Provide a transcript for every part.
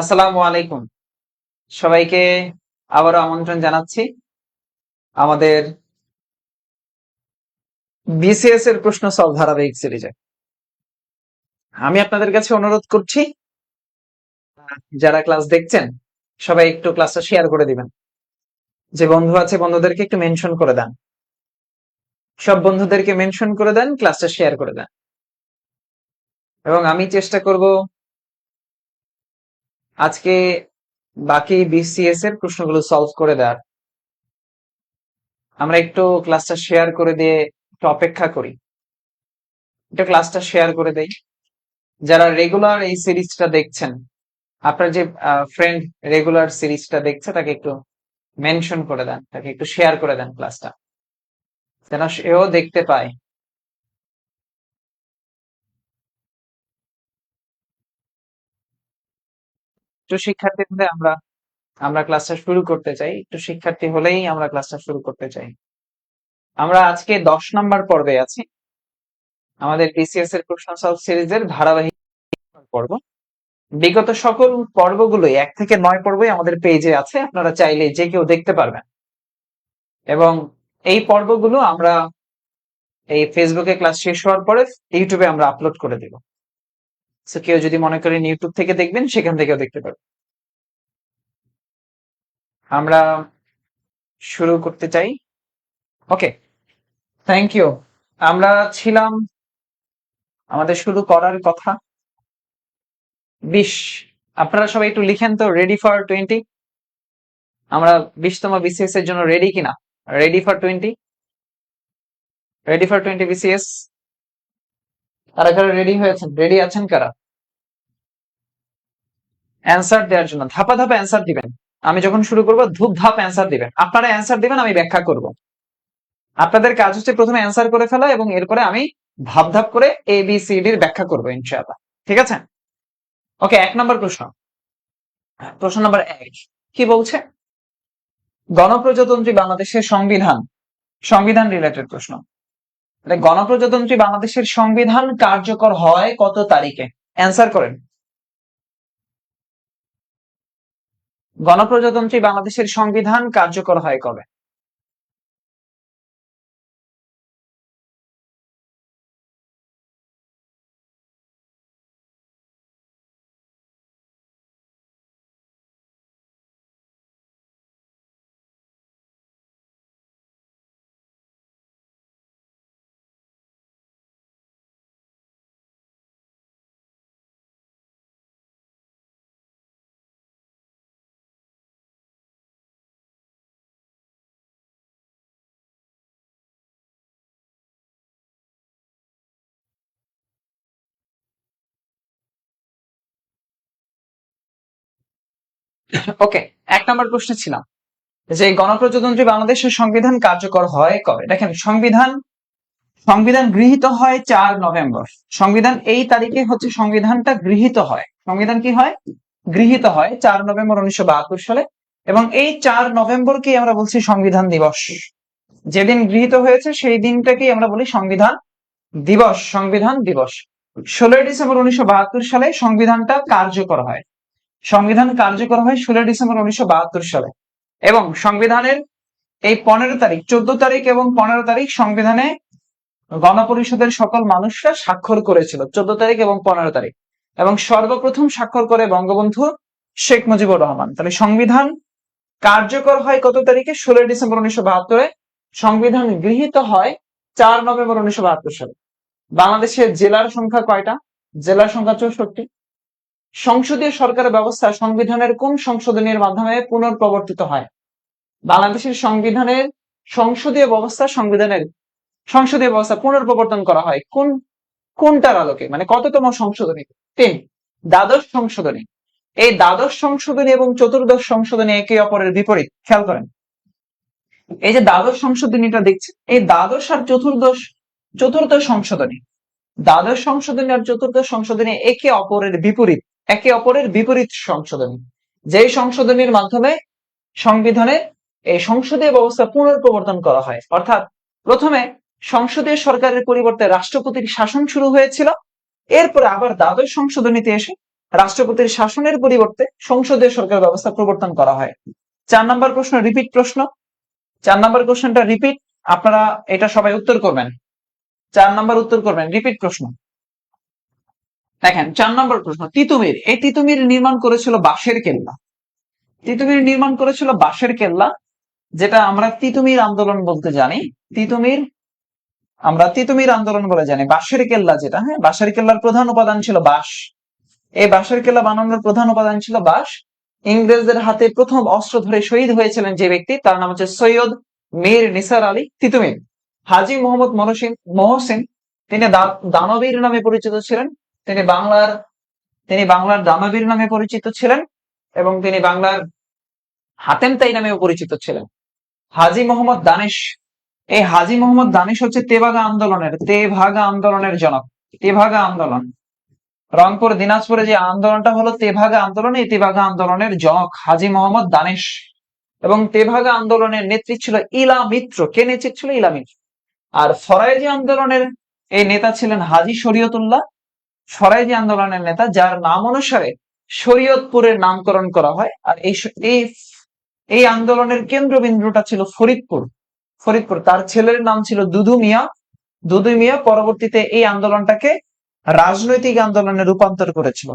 আসসালামু আলাইকুম। সবাইকে আবারও আমন্ত্রণ জানাচ্ছি আমাদের বিসিএস এর প্রশ্ন সলভ ধারাবাহিক সিরিজে। আমি আপনাদের কাছে অনুরোধ করছি, যারা ক্লাস দেখছেন সবাই একটু ক্লাসটা শেয়ার করে দিবেন। যে বন্ধু আছে বন্ধুদেরকে একটু মেনশন করে দেন, সব বন্ধুদেরকে মেনশন করে দেন, ক্লাসটা শেয়ার করে দেন। এবং আমি চেষ্টা করব আজকে বাকি বিসিএস এর প্রশ্নগুলো সলভ করে দেওয়ার। আমরা একটু ক্লাসটা শেয়ার করে দিয়ে একটু অপেক্ষা করি, একটু ক্লাসটা শেয়ার করে দেই। যারা রেগুলার এই সিরিজটা দেখছেন, আপনার যে ফ্রেন্ড রেগুলার সিরিজটা দেখছে তাকে একটু মেনশন করে দেন, তাকে একটু শেয়ার করে দেন ক্লাসটা, যেন সেও দেখতে পায়। একটু শিক্ষার্থী হলে আমরা আমরা ক্লাসটা শুরু করতে চাই, একটু শিক্ষার্থী হলেই আমরা ক্লাসটা শুরু করতে চাই। আমরা আজকে 10 নম্বর পর্বে আছি, আমাদের বিসিএস এর প্রশ্ন সলভ সিরিজের ধারাবাহিক পর্ব। বিগত সকল পর্বগুলোই 1 থেকে 9 পর্বই আমাদের পেজে আছে, আপনারা চাইলে যে কেউ দেখতে পারবেন। এবং এই পর্বগুলো আমরা এই ফেসবুকে ক্লাস শেষ হওয়ার পরে ইউটিউবে আমরা আপলোড করে দেব। সো কেউ যদি মনে করেন ইউটিউব থেকে দেখবেন, সেখান থেকেও দেখতে পারবেন। আমরা শুরু করতে চাই। ওকে, থ্যাংক ইউ। আমরা ছিলাম, আমাদের শুরু করার কথা 20। আপনারা সবাই একটু লিখেন তো, রেডি ফর 20। আমরা 20তম বিসিএস এর জন্য রেডি কিনা? Ready for 20, ready for 20 BCS. কারা কারা রেডি হয়েছেন, রেডি আছেন কারা? অ্যান্সার দেওয়ার জন্য ধাপা ধাপা অ্যান্সার দিবেন। আমি যখন শুরু করবো ধূপ ধাপ অ্যান্সার দিবেন, আপনারা অ্যান্সার দিবেন, আমি ব্যাখ্যা করব। আপনাদের কাজ হচ্ছে প্রথমে অ্যান্সার করে ফেলা এবং এরপরে আমি ধাপ ধাপ করে এ বি সি ডির ব্যাখ্যা করবো ইনশাআল্লাহ। ঠিক আছে? ওকে, 1 নম্বর প্রশ্ন। প্রশ্ন নাম্বার 1 কি বলছে? গণপ্রজাতন্ত্রী বাংলাদেশের সংবিধান, সংবিধান রিলেটেড প্রশ্ন। গণপ্রজাতন্ত্রী বাংলাদেশের সংবিধান কার্যকর হয় কত তারিখে? অ্যান্সার করেন। গণপ্রজাতন্ত্রী বাংলাদেশের সংবিধান কার্যকর হয় কবে? ওকে, 1 নম্বর প্রশ্নে ছিলাম যে গণপ্রজাতন্ত্রী বাংলাদেশের সংবিধান কার্যকর হয় কবে। দেখেন, সংবিধান সংবিধান গৃহীত হয় 4 নভেম্বর। সংবিধান এই তারিখে হচ্ছে সংবিধানটা গৃহীত হয়। সংবিধান কি হয়? গৃহীত হয় 4 নভেম্বর 1972 সালে। এবং এই 4 নভেম্বরকেই আমরা বলছি সংবিধান দিবস। যেদিন গৃহীত হয়েছে সেই দিনটাকেই আমরা বলি সংবিধান দিবস, সংবিধান দিবস। 16 ডিসেম্বর 1972 সালে সংবিধানটা কার্যকর হয়। সংবিধান কার্যকর হয় 16 ডিসেম্বর 1972 সালে। এবং সংবিধানের এই 15 তারিখ, 14 তারিখ এবং 15 তারিখ সংবিধানে গণপরিষদের সকল মানুষরা স্বাক্ষর করেছিল, 14 তারিখ এবং 15 তারিখ। এবং সর্বপ্রথম স্বাক্ষর করে বঙ্গবন্ধু শেখ মুজিবুর রহমান। তাহলে সংবিধান কার্যকর হয় কত তারিখে? 16 ডিসেম্বর 1972-এ। সংবিধান গৃহীত হয় 4 নভেম্বর 1972 সালে। বাংলাদেশের জেলার সংখ্যা কয়টা? জেলার সংখ্যা 64। সংসদীয় সরকার ব্যবস্থা সংবিধানের কোন সংশোধনীর মাধ্যমে পুনঃপ্রবর্তিত হয়? বাংলাদেশের সংবিধানের সংসদীয় ব্যবস্থা, সংসদীয় ব্যবস্থা পুনঃপ্রবর্তন করা হয় কোনটার আলোকে, মানে কততম সংশোধনী? 3, দ্বাদশ সংশোধনী। এই দ্বাদশ সংশোধনী এবং চতুর্দশ সংশোধনী একে অপরের বিপরীত, খেয়াল করেন। এই যে দ্বাদশ সংশোধনীটা দেখছেন, এই দ্বাদশ আর চতুর্দশ সংশোধনী, দ্বাদশ সংশোধনী আর চতুর্দশ সংশোধনী একে অপরের বিপরীত, একে অপরের বিপরীত সংশোধনী। যেই সংশোধনীর মাধ্যমে সংবিধানের এই সংসদীয় ব্যবস্থা পুনঃপ্রবর্তন করা হয়। অর্থাৎ প্রথমে সংসদীয় সরকারের পরিবর্তে রাষ্ট্রপতির শাসন শুরু হয়েছিল, এরপরে আবার দ্বাদশ সংশোধনীতে এসে রাষ্ট্রপতির শাসনের পরিবর্তে সংসদীয় সরকার ব্যবস্থা প্রবর্তন করা হয়? 4 নম্বর প্রশ্ন রিপিট প্রশ্ন, 4 নম্বর কোশ্চেনটা রিপিট, আপনারা এটা সবাই উত্তর করবেন, 4 নম্বর উত্তর করবেন, রিপিট প্রশ্ন। দেখেন 4 নম্বর প্রশ্ন, তিতুমির, এই তিতুমির নির্মাণ করেছিল বাঁশের কেল্লা। তিতুমির নির্মাণ করেছিল বাঁশের কেল্লা, যেটা আমরা তিতুমির আন্দোলন বলতে জানি। তিতুমির, আমরা তিতুমির আন্দোলন বলে জানি। বাঁশের কেল্লা যেটা, হ্যাঁ, বাঁশের কেল্লার প্রধান উপাদান ছিল বাঁশ। এই বাঁশের কেল্লা বানানোর প্রধান উপাদান ছিল বাঁশ। ইংরেজদের হাতে প্রথম অস্ত্র ধরে শহীদ হয়েছিলেন যে ব্যক্তি, তার নাম হচ্ছে সৈয়দ মীর নিসার আলী তিতুমির। হাজী মোহাম্মদ মহসিন, তিনি দানবীর নামে পরিচিত ছিলেন। তিনি বাংলার দানবীর নামে পরিচিত ছিলেন এবং তিনি বাংলার হাতেম তাই নামেও পরিচিত ছিলেন। হাজী মোহাম্মদ দানেশ, এই হাজী মোহাম্মদ দানেশ হচ্ছে তেভাগা আন্দোলনের জনক। তেভাগা আন্দোলন, রংপুর দিনাজপুরে যে আন্দোলনটা হলো তেভাগা আন্দোলন, এই তেভাগা আন্দোলনের জনক হাজী মোহাম্মদ দানেশ। এবং তেভাগা আন্দোলনের নেত্রী ছিল ইলা মিত্র। কে নেত্রী ছিল? ইলা মিত্র। আর ফরায়েজি আন্দোলনের এই নেতা ছিলেন হাজী শরীয়তুল্লাহ। ফরায়েজি আন্দোলনের নেতা, যার নাম অনুসারে শরীয়তপুরের নামকরণ করা হয়। আর এই আন্দোলনের কেন্দ্রবিন্দুটা ছিল ফরিদপুর। তার ছেলের নাম ছিল দুদু মিয়া। দুদু মিয়া পরবর্তীতে এই আন্দোলনটাকে রাজনৈতিক আন্দোলনে রূপান্তর করেছিল।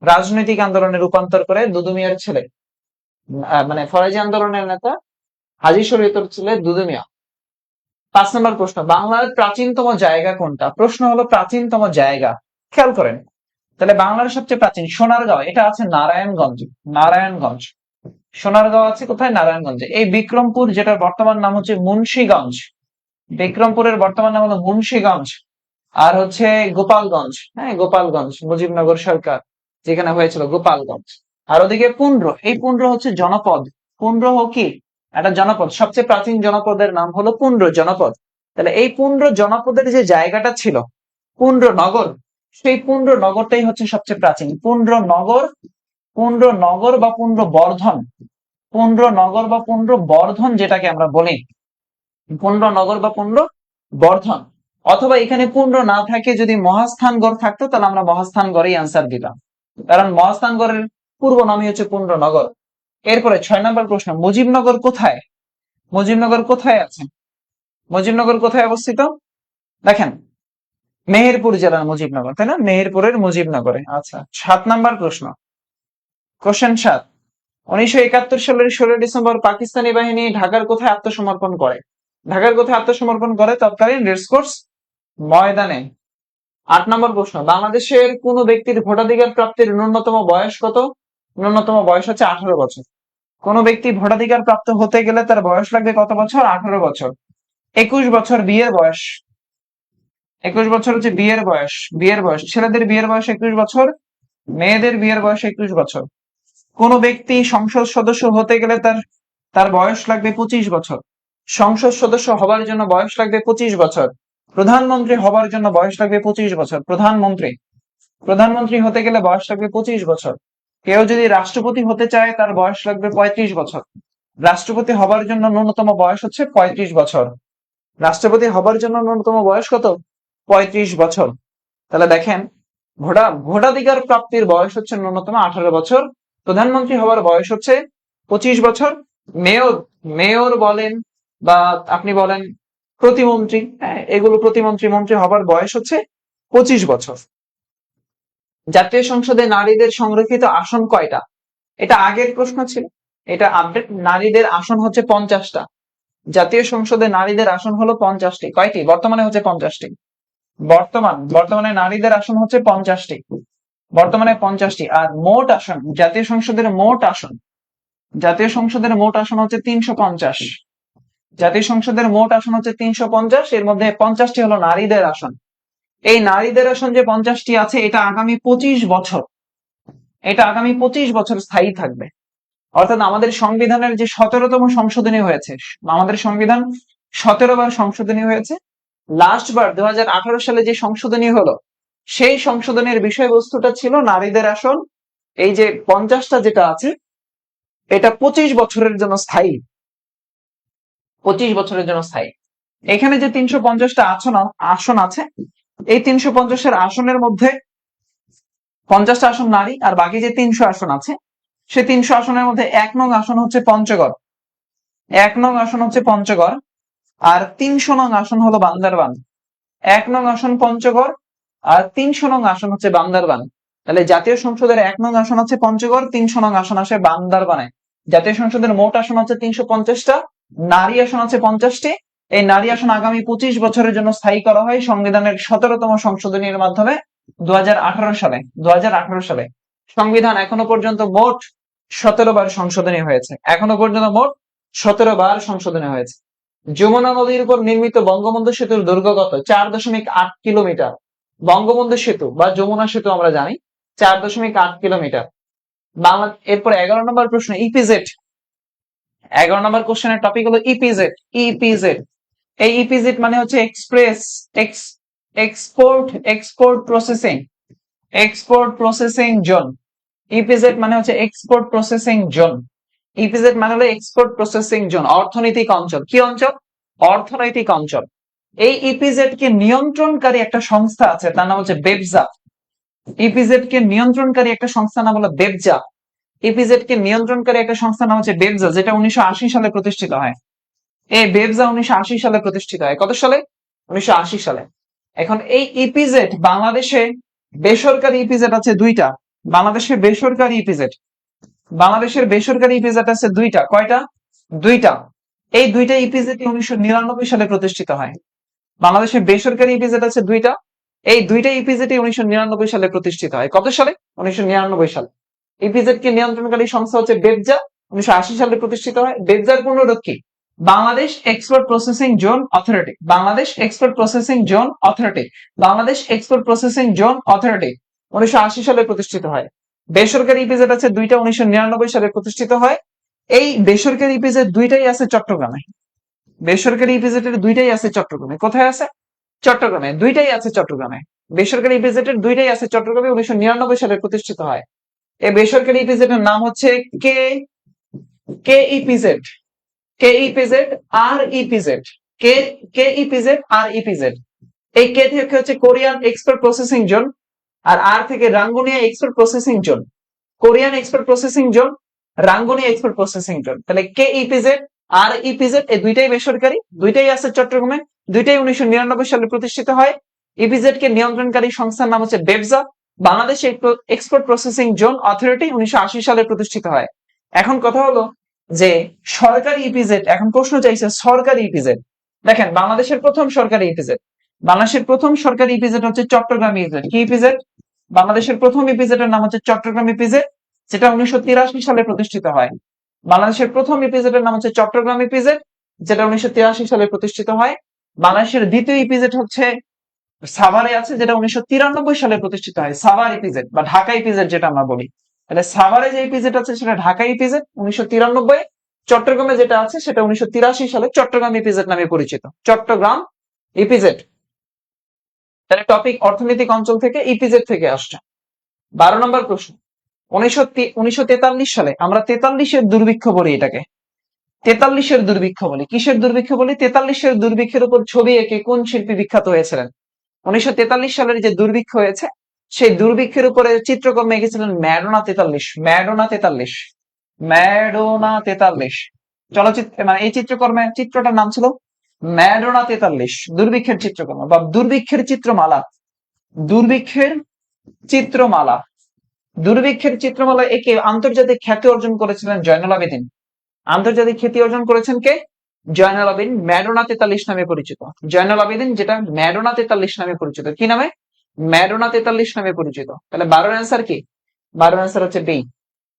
রাজনৈতিক আন্দোলনে রূপান্তর করে দুদু মিয়ার ছেলে, মানে ফরাজি আন্দোলনের নেতা হাজী শরীয়তের ছেলে দুদু মিয়া। 5 নম্বর প্রশ্ন, বাংলার প্রাচীনতম জায়গা কোনটা? প্রশ্ন হলো প্রাচীনতম জায়গা। খেয়াল করেন, তাহলে বাংলার সবচেয়ে প্রাচীন সোনারগাঁও, এটা আছে নারায়ণগঞ্জ। সোনারগাঁও আছে কোথায়? নারায়ণগঞ্জে। এই বিক্রমপুর, যেটার বর্তমান নাম হচ্ছে মুন্সিগঞ্জ, বিক্রমপুরের বর্তমান নাম হলো মুন্সিগঞ্জ। আর হচ্ছে গোপালগঞ্জ, হ্যাঁ, গোপালগঞ্জ মুজিবনগর সরকার যেখানে হয়েছিল, গোপালগঞ্জ। আর ওদিকে পুন্ড্র, এই পুন্ড্র হচ্ছে জনপদ। পুন্ড্র কি? একটা জনপদ। সবচেয়ে প্রাচীন জনপদের নাম হলো পুন্ড্র জনপদ। তাহলে এই পুন্ড্র জনপদের যে জায়গাটা ছিল পুন্ড্র নগর, সেই পুন্ড্র নগরটাই হচ্ছে সবচেয়ে প্রাচীন। পুন্ড্র নগর বা পুন্ড্র বর্ধন যেটাকে আমরা বলি, পুন্ড্র নগর বা পুন্ড্র বর্ধন। অথবা এখানে পুন্ড্র না থাকে, যদি মহাস্থানগড় থাকতো তাহলে আমরা মহাস্থানগড়েই আনসার দিতাম, কারণ মহাস্থানগড়ের পূর্ব নামই হচ্ছে পুন্ড্র নগর। এরপরে 6 নম্বর প্রশ্ন, মুজিবনগর কোথায়? মুজিবনগর কোথায় আছে? মুজিবনগর কোথায় অবস্থিত? দেখেন, মেহেরপুর জেলার মুজিবনগর, তাই না? মেহেরপুরের মুজিবনগরে। আচ্ছা, 7 নম্বর প্রশ্ন, কোশ্চেন 7, 1971 সালের 16 ডিসেম্বর পাকিস্তানি বাহিনী ঢাকার কোথায় আত্মসমর্পণ করে? তৎকালীন রেসকোর্স ময়দানে। 8 নম্বর প্রশ্ন, বাংলাদেশের কোন ব্যক্তির ভোটাধিকার প্রাপ্তির ন্যূনতম বয়স কত? ন্যূনতম বয়স হচ্ছে 18 বছর। কোন ব্যক্তি ভোটাধিকার প্রাপ্ত হতে গেলে তার বয়স লাগবে কত বছর? 18 বছর। 21 বছর বিয়ের বয়স। 21 বছর হচ্ছে বিয়ের বয়স। ছেলেদের বিয়ের বয়স 21 বছর, মেয়েদের বিয়ের বয়স 21 বছর। কোন ব্যক্তি সংসদ সদস্য হতে গেলে তার বয়স লাগবে 25 বছর। সংসদ সদস্য হবার জন্য বয়স লাগবে 25 বছর। প্রধানমন্ত্রী হবার জন্য বয়স লাগবে 25 বছর। প্রধানমন্ত্রী হতে গেলে বয়স লাগবে 25 বছর। কেউ যদি রাষ্ট্রপতি হতে চায় তার বয়স লাগবে 35 বছর। রাষ্ট্রপতি হবার জন্য ন্যূনতম বয়স হচ্ছে 35 বছর। রাষ্ট্রপতি হবার জন্য ন্যূনতম বয়স কত? 35 বছর। তাহলে দেখেন, ভোটাধিকার প্রাপ্তির বয়স হচ্ছে ন্যূনতম 18 বছর। প্রধানমন্ত্রী হবার বয়স হচ্ছে 25 বছর। মেয়র বলেন বা আপনি বলেন প্রতিমন্ত্রী, এগুলো মন্ত্রী হবার বয়স হচ্ছে 25 বছর। জাতীয় সংসদে নারীদের সংরক্ষিত আসন কয়টা? এটা আগের প্রশ্ন ছিল, এটা আপডেট। নারীদের আসন হচ্ছে 50টা। জাতীয় সংসদে নারীদের আসন হলো 50টি। কয়টি? বর্তমানে হচ্ছে 50টি। বর্তমানে নারীদের আসন হচ্ছে 50টি। বর্তমানে 50টি। আর মোট আসন, জাতীয় সংসদের মোট আসন হচ্ছে 350। জাতীয় সংসদের মোট আসন হচ্ছে 350, এর মধ্যে 50টি হলো নারীদের আসন। এই নারীদের আসন যে 50টি আছে, এটা আগামী 25 বছর স্থায়ী থাকবে। অর্থাৎ আমাদের সংবিধানের যে 17তম সংশোধনী হয়েছে, আমাদের সংবিধান 17 বার সংশোধনী হয়েছে। লাস্ট বার 2018 সালে যে সংশোধনী হলো, সেই সংশোধনের বিষয়বস্তুটা ছিল নারীদের আসন। এই যে 50টা যেটা আছে, এটা 25 বছরের জন্য স্থায়ী। 25 বছরের জন্য স্থায়ী। এখানে যে 350টা আসন আছে, এই 350 আসনের মধ্যে 50টা আসন নারী, আর বাকি যে 300 আসন আছে সে 300 আসনের মধ্যে 1 নং আসন হচ্ছে পঞ্চগড়, 1 নং আসন হচ্ছে পঞ্চগড়, আর 300 নং আসন হলো বান্দরবান। 1 নং আসন পঞ্চগড় আর 300 নং আসন হচ্ছে বান্দরবান। তাহলে জাতীয় সংসদের 1 নং আসন আছে পঞ্চগড়, 300 নং আসন আসে বান্দরবানে। জাতীয় সংসদের মোট আসন আছে 350টা, নারী আসন আছে 50টি। এই নারী আসন আগামী 25 বছরের জন্য স্থায়ী করা হয় সংবিধানের 17তম সংশোধনীর মাধ্যমে 2018 সালে। 2018 সালে সংবিধান এখনো পর্যন্ত মোট 17 বার সংশোধনী হয়েছে, এখনো পর্যন্ত মোট 17 বার সংশোধনী হয়েছে। যমুনা নদীর উপর নির্মিত বঙ্গবন্ধু সেতুর দৈর্ঘ্য কত? 4.8 কিলোমিটার। বঙ্গবন্ধু সেতু বা যমুনা সেতু আমরা জানি 4.8 কিলোমিটার। বাংলা এরপর 11 নম্বর প্রশ্ন ইপিজেড। 11 নম্বর কোশ্চেনের টপিক হলো ইপিজেড। ইপিজেড, এই ইপিজেড মানে হচ্ছে express export processing, export processing zone. EPZ মানে হচ্ছে এক্সপোর্ট প্রসেসিং জোন। ইপিজেড মানে হলো এক্সপোর্ট প্রসেসিং জোন, অর্থনৈতিক অঞ্চল। কি অঞ্চল? অর্থনৈতিক অঞ্চল। এই ইপিজেড কে নিয়ন্ত্রণকারী একটা সংস্থা আছে, তার নাম হচ্ছে বেবজা। ইপিজেড কে নিয়ন্ত্রণকারী একটা সংস্থার নাম হলো বেবজা। ইপিজেড কে নিয়ন্ত্রণকারী একটা সংস্থার নাম হচ্ছে বেবজা, যেটা 1980 সালে প্রতিষ্ঠিত হয়। এই বেবজা 1980 সালে প্রতিষ্ঠিত হয়। কত সালে? 1980 সালে। এখন এই ইপিজেড বাংলাদেশে বেসরকারি ইপিজেড আছে 2টা। বাংলাদেশের বেসরকারি ইপিজেড, বাংলাদেশের বেসরকারি ইপিজেড আছে 2টা। কয়টা? 2টা। এই 2টা ইপিজেড 1999 সালে প্রতিষ্ঠিত হয়। বাংলাদেশের বেসরকারি ইপিজেড আছে 2টা। এই 2টা ইপিজেড 1999 সালে প্রতিষ্ঠিত হয়। কত সালে? 1999 সালে। ইপিজেড কে নিয়ন্ত্রণকারী সংস্থা হচ্ছে বেবজা, 1980 সালে প্রতিষ্ঠিত হয়। বেবজার পূর্ণরূপ কি? Bangladesh export processing zone authority. Bangladesh export processing zone authority. Bangladesh export processing zone authority 1980 সালে প্রতিষ্ঠিত হয়। বেসরকারি ইপিজেড আছে 2টা, 1999 সালে প্রতিষ্ঠিত হয়। এই বেসরকারি ইপিজেড 2টাই আছে চট্টগ্রামে। বেসরকারি ইপিজেড এর 2টাই আছে চট্টগ্রামে। কোথায় আছে? চট্টগ্রামে। 2টাই আছে চট্টগ্রামে। বেসরকারি ইপিজেড এর 2টাই আছে চট্টগ্রামে, 1999 সালে প্রতিষ্ঠিত হয়। এই বেসরকারি ইপিজেড এর নাম হচ্ছে কে কে ইপিজেড, কে ইপিজেড আর ইপিজেড, কে ইপিজেড আর ইপিজেড। এই কে থেকে হচ্ছে কোরিয়ান এক্সপোর্ট প্রসেসিং জোন, আর আর থেকে Rangunia export processing zone. Korean export processing zone, Rangunia export processing zone. তাহলে কে ইপিজেড আর ইপিজেড এই 2টাই বেসরকারি, 2টাই আছে চট্টগ্রামে, 2টাই 1999 সালে প্রতিষ্ঠিত হয়। ইপিজেড কে নিয়ন্ত্রণকারী সংস্থার নাম হচ্ছে BEPZA. Bangladesh export processing zone authority 1980 সালে প্রতিষ্ঠিত হয়। এখন কথা হলো যে সরকারি ইপিজেড, এখন প্রশ্ন চাইছে সরকারি ইপিজেড। দেখেন বাংলাদেশের প্রথম সরকারি ইপিজেড, বাংলাদেশের প্রথম সরকারি ইপিজেড হচ্ছে চট্টগ্রাম ইপিজেড। কি ইপিজেড? বাংলাদেশের প্রথম ইপিজেড এর নাম হচ্ছে চট্টগ্রাম ইপিজেড, যেটা 1983 সালে প্রতিষ্ঠিত হয়। বাংলাদেশের প্রথম ইপিজেড এর নাম হচ্ছে চট্টগ্রাম ইপিজেড, যেটা 1983 সালে প্রতিষ্ঠিত হয়। বাংলাদেশের দ্বিতীয় ইপিজেড হচ্ছে সাভারে আছে, যেটা 1993 সালে প্রতিষ্ঠিত হয়। সাভার ইপিজেড বা ঢাকা ইপিজেড যেটা আমরা বলি। তাহলে সাভারে যে ইপিজেড আছে সেটা ঢাকা ইপিজেড 1993। চট্টগ্রামে যেটা আছে সেটা 1983 সালে চট্টগ্রাম ইপিজেড নামে পরিচিত। চট্টগ্রাম ইপিজেড। তাহলে টপিক অর্থনৈতিক অঞ্চল থেকে ইপিজেড থেকে আসছে। 12 নম্বর প্রশ্ন 1943 সালে, আমরা 43-এর দুর্ভিক্ষ বলি এটাকে, 43-এর দুর্ভিক্ষ বলি। কিসের দুর্ভিক্ষ বলি? 43-এর দুর্ভিক্ষের উপর ছবি এঁকে কোন শিল্পী বিখ্যাত হয়েছিলেন? 1943 সালের যে দুর্ভিক্ষ হয়েছে সেই দুর্ভিক্ষের উপরে চিত্রকর্ম এঁকেছিলেন ম্যাডোনা 43। ম্যাডোনা 43, ম্যাডোনা 43 চলচ্চিত্র, মানে এই চিত্রকর্মের চিত্রটার নাম ছিল ম্যাডোনা 43। দুর্ভিক্ষের চিত্রকর্ম বা দুর্ভিক্ষের চিত্রমালা, দুর্ভিক্ষের চিত্রমালা, দুর্ভিক্ষের চিত্রমালা একে আন্তর্জাতিক খ্যাতি অর্জন করেছিলেন জয়নুল আবেদিন। আন্তর্জাতিক খ্যাতি অর্জন করেছেন কে? জয়নুল আবেদিন, ম্যাডোনা 43 নামে পরিচিত। জয়নুল আবেদিন যেটা ম্যাডোনা 43 নামে পরিচিত। কি নামে? ম্যাডোনা 43 নামে পরিচিত। তাহলে 12 অ্যান্সার কি? 12 অ্যান্সার হচ্ছে বি।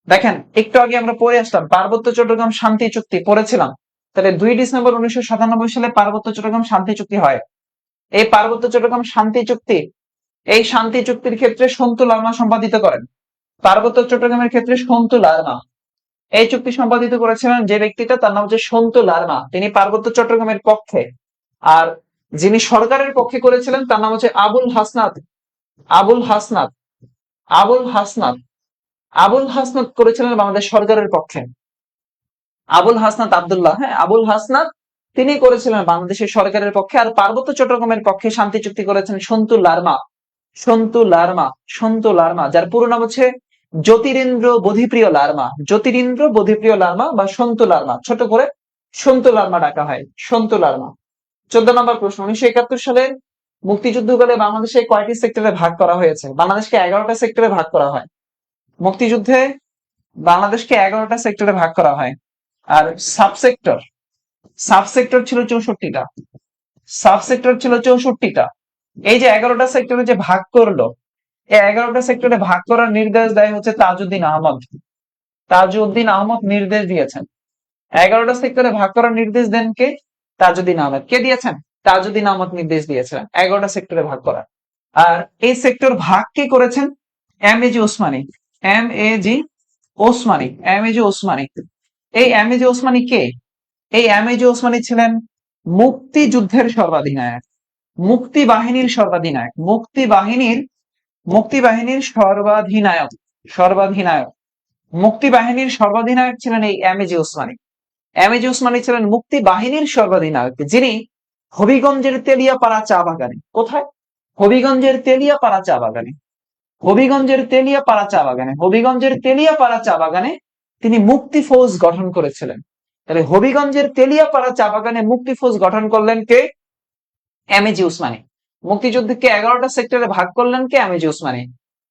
দেখেন একটু আগে আমরা পড়ে আসলাম পার্বত্য চট্টগ্রাম শান্তি চুক্তি পড়েছিলাম। তাহলে 2 ডিসেম্বর 1997 সালে পার্বত্য চট্টগ্রাম শান্তি চুক্তি হয়। এই পার্বত্য চট্টগ্রাম শান্তি চুক্তি, এই শান্তি চুক্তির ক্ষেত্রে সন্তু লারমা সম্পাদিত করেন। পার্বত্য চট্টগ্রামের ক্ষেত্রে সন্তু লারমা এই চুক্তি সম্পাদিত করেছিলেন যে ব্যক্তিটা, তার নাম হচ্ছে সন্তু লারমা। তিনি পার্বত্য চট্টগ্রামের পক্ষে। আর যিনি সরকারের পক্ষে করেছিলেন তার নাম হচ্ছে আবুল হাসনাত। আবুল হাসনাত, আবুল হাসনাত, আবুল হাসনাত করেছিলেন বাংলাদেশ সরকারের পক্ষে। আবুল হাসনাত আব্দুল্লাহ, হ্যাঁ আবুল হাসনাত, তিনি করেছিলেন বাংলাদেশের সরকারের পক্ষে। আর পার্বত্য চট্টগ্রামের পক্ষে শান্তি চুক্তি করেছেন সন্তু লারমা। সন্তু লার্মা, সন্তু লার্মা, যার পুরো নাম হচ্ছে জ্যোতিরিন্দ্র বোধিপ্রিয় লার্মা, জ্যোতিরিন্দ্র বোধিপ্রিয় লার্মা বা সন্তু লার্মা, ছোট করে সন্তু লার্মা ডাকা হয়, সন্তু লার্মা। 14 নম্বর প্রশ্ন, 1971 সালে মুক্তিযুদ্ধকালে বাংলাদেশে কয়টি সেক্টরে ভাগ করা হয়েছে? বাংলাদেশকে 11টা সেক্টরে ভাগ করা হয়। মুক্তিযুদ্ধে বাংলাদেশকে 11টা সেক্টরে ভাগ করা হয়। আর সাবসেক্টর, সাবসেক্টর ছিল 64টা, সাবসেক্টর ছিল 64টা। এই যে 11টা সেক্টরে যে ভাগ করলো, এই 11টা সেক্টরে ভাগ করার নির্দেশ দেয় হচ্ছে তাজউদ্দিন আহমদ। তাজউদ্দিন আহমদ নির্দেশ দিয়েছেন। 11টা সেক্টরে ভাগ করার নির্দেশ দেন কে? তাজউদ্দিন আহমদ। কে দিয়েছেন? তাজউদ্দিন আহমদ নির্দেশ দিয়েছিলেন 11টা সেক্টরে ভাগ করার। আর এই সেক্টর ভাগ কে করেছেন? M A G Osmani, M A G Osmani, M A জি ওসমানী। এই এম এ জি ওসমানী কে? এই এম এ জি ওসমানী ছিলেন মুক্তিযুদ্ধের সর্বাধিনায়ক, মুক্তি বাহিনীর সর্বাধিনায়ক, মুক্তি বাহিনীর সর্বাধিনায়ক, সর্বাধিনায়ক, মুক্তি বাহিনীর সর্বাধিনায়ক ছিলেন এই M A G Osmani. M A জি ওসমানী ছিলেন মুক্তি বাহিনীর সর্বাধিনায়ক, যিনি হবিগঞ্জের তেলিয়াপাড়া চা বাগানে, কোথায়? হবিগঞ্জের তেলিয়াপাড়া চা বাগানে, হবিগঞ্জের তেলিয়াপাড়া চা বাগানে, হবিগঞ্জের তেলিয়াপাড়া চা বাগানে তিনি মুক্তি ফৌজ গঠন করেছিলেন। তাহলে হবিগঞ্জের তেলিয়াপাড়া চা বাগানে মুক্তি ফৌজ গঠন করলেন কে? এম এ জি ওসমানী। মুক্তিযুদ্ধকে 11টা সেক্টরে ভাগ করলেন কে? এম এ জি ওসমানী।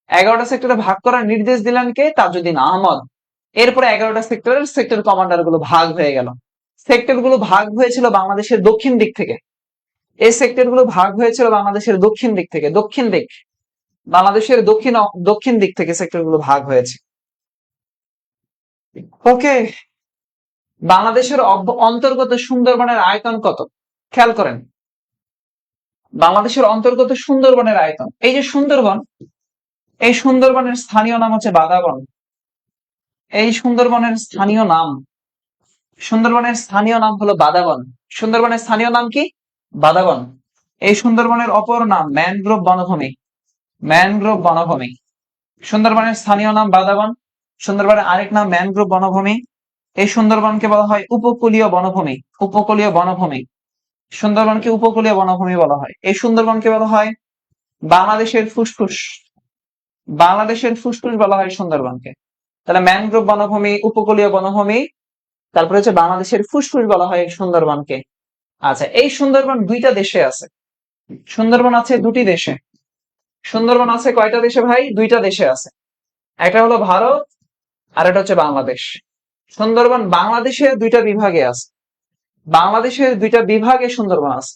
11টা সেক্টরে ভাগ করার নির্দেশ দিলেন কে? তাজউদ্দিন আহমদ। এরপরে 11টা সেক্টরের সেক্টর কমান্ডার গুলো ভাগ হয়ে গেল। সেক্টর গুলো ভাগ হয়েছিল বাংলাদেশের দক্ষিণ দিক থেকে। এই সেক্টর গুলো ভাগ হয়েছিল বাংলাদেশের দক্ষিণ দিক থেকে, দক্ষিণ দিক, বাংলাদেশের দক্ষিণ দিক থেকে সেক্টর গুলো ভাগ হয়েছে। ওকে, বাংলাদেশের অন্তর্গত সুন্দরবনের আয়তন কত? খেয়াল করেন, বাংলাদেশের অন্তর্গত সুন্দরবনের আয়তন, এই যে সুন্দরবন, এই সুন্দরবনের স্থানীয় নাম হচ্ছে বাদাবন। এই সুন্দরবনের স্থানীয় নাম, সুন্দরবনের স্থানীয় নাম হলো বাদাবন। সুন্দরবনের স্থানীয় নাম কি? বাদাবন। এই সুন্দরবনের অপর নাম ম্যানগ্রোভ বনভূমি, ম্যানগ্রোভ বনভূমি। সুন্দরবনের স্থানীয় নাম বাদাবন, সুন্দরবনের আরেক নাম ম্যানগ্রোভ বনভূমি। এই সুন্দরবনকে বলা হয় উপকূলীয় বনভূমি, উপকূলীয় বনভূমি। সুন্দরবনকে উপকূলীয় বনভূমি বলা হয়। এই সুন্দরবনকে বলা হয় বাংলাদেশের ফুসফুস, বাংলাদেশের ফুসফুস বলা হয় সুন্দরবনকে। তাহলে ম্যানগ্রোভ বনভূমি, উপকূলীয় বনভূমি, তারপরে হচ্ছে বাংলাদেশের ফুসফুস বলা হয় সুন্দরবনকে। আচ্ছা, এই সুন্দরবন দুইটা দেশে আছে, সুন্দরবন আছে দুটি দেশে। সুন্দরবন আছে কয়টা দেশে ভাই? দুইটা দেশে আছে। একটা হলো ভারত, আর এটা হচ্ছে বাংলাদেশ। সুন্দরবন বাংলাদেশের দুইটা বিভাগে আছে, বাংলাদেশের দুইটা বিভাগে সুন্দরবন আছে,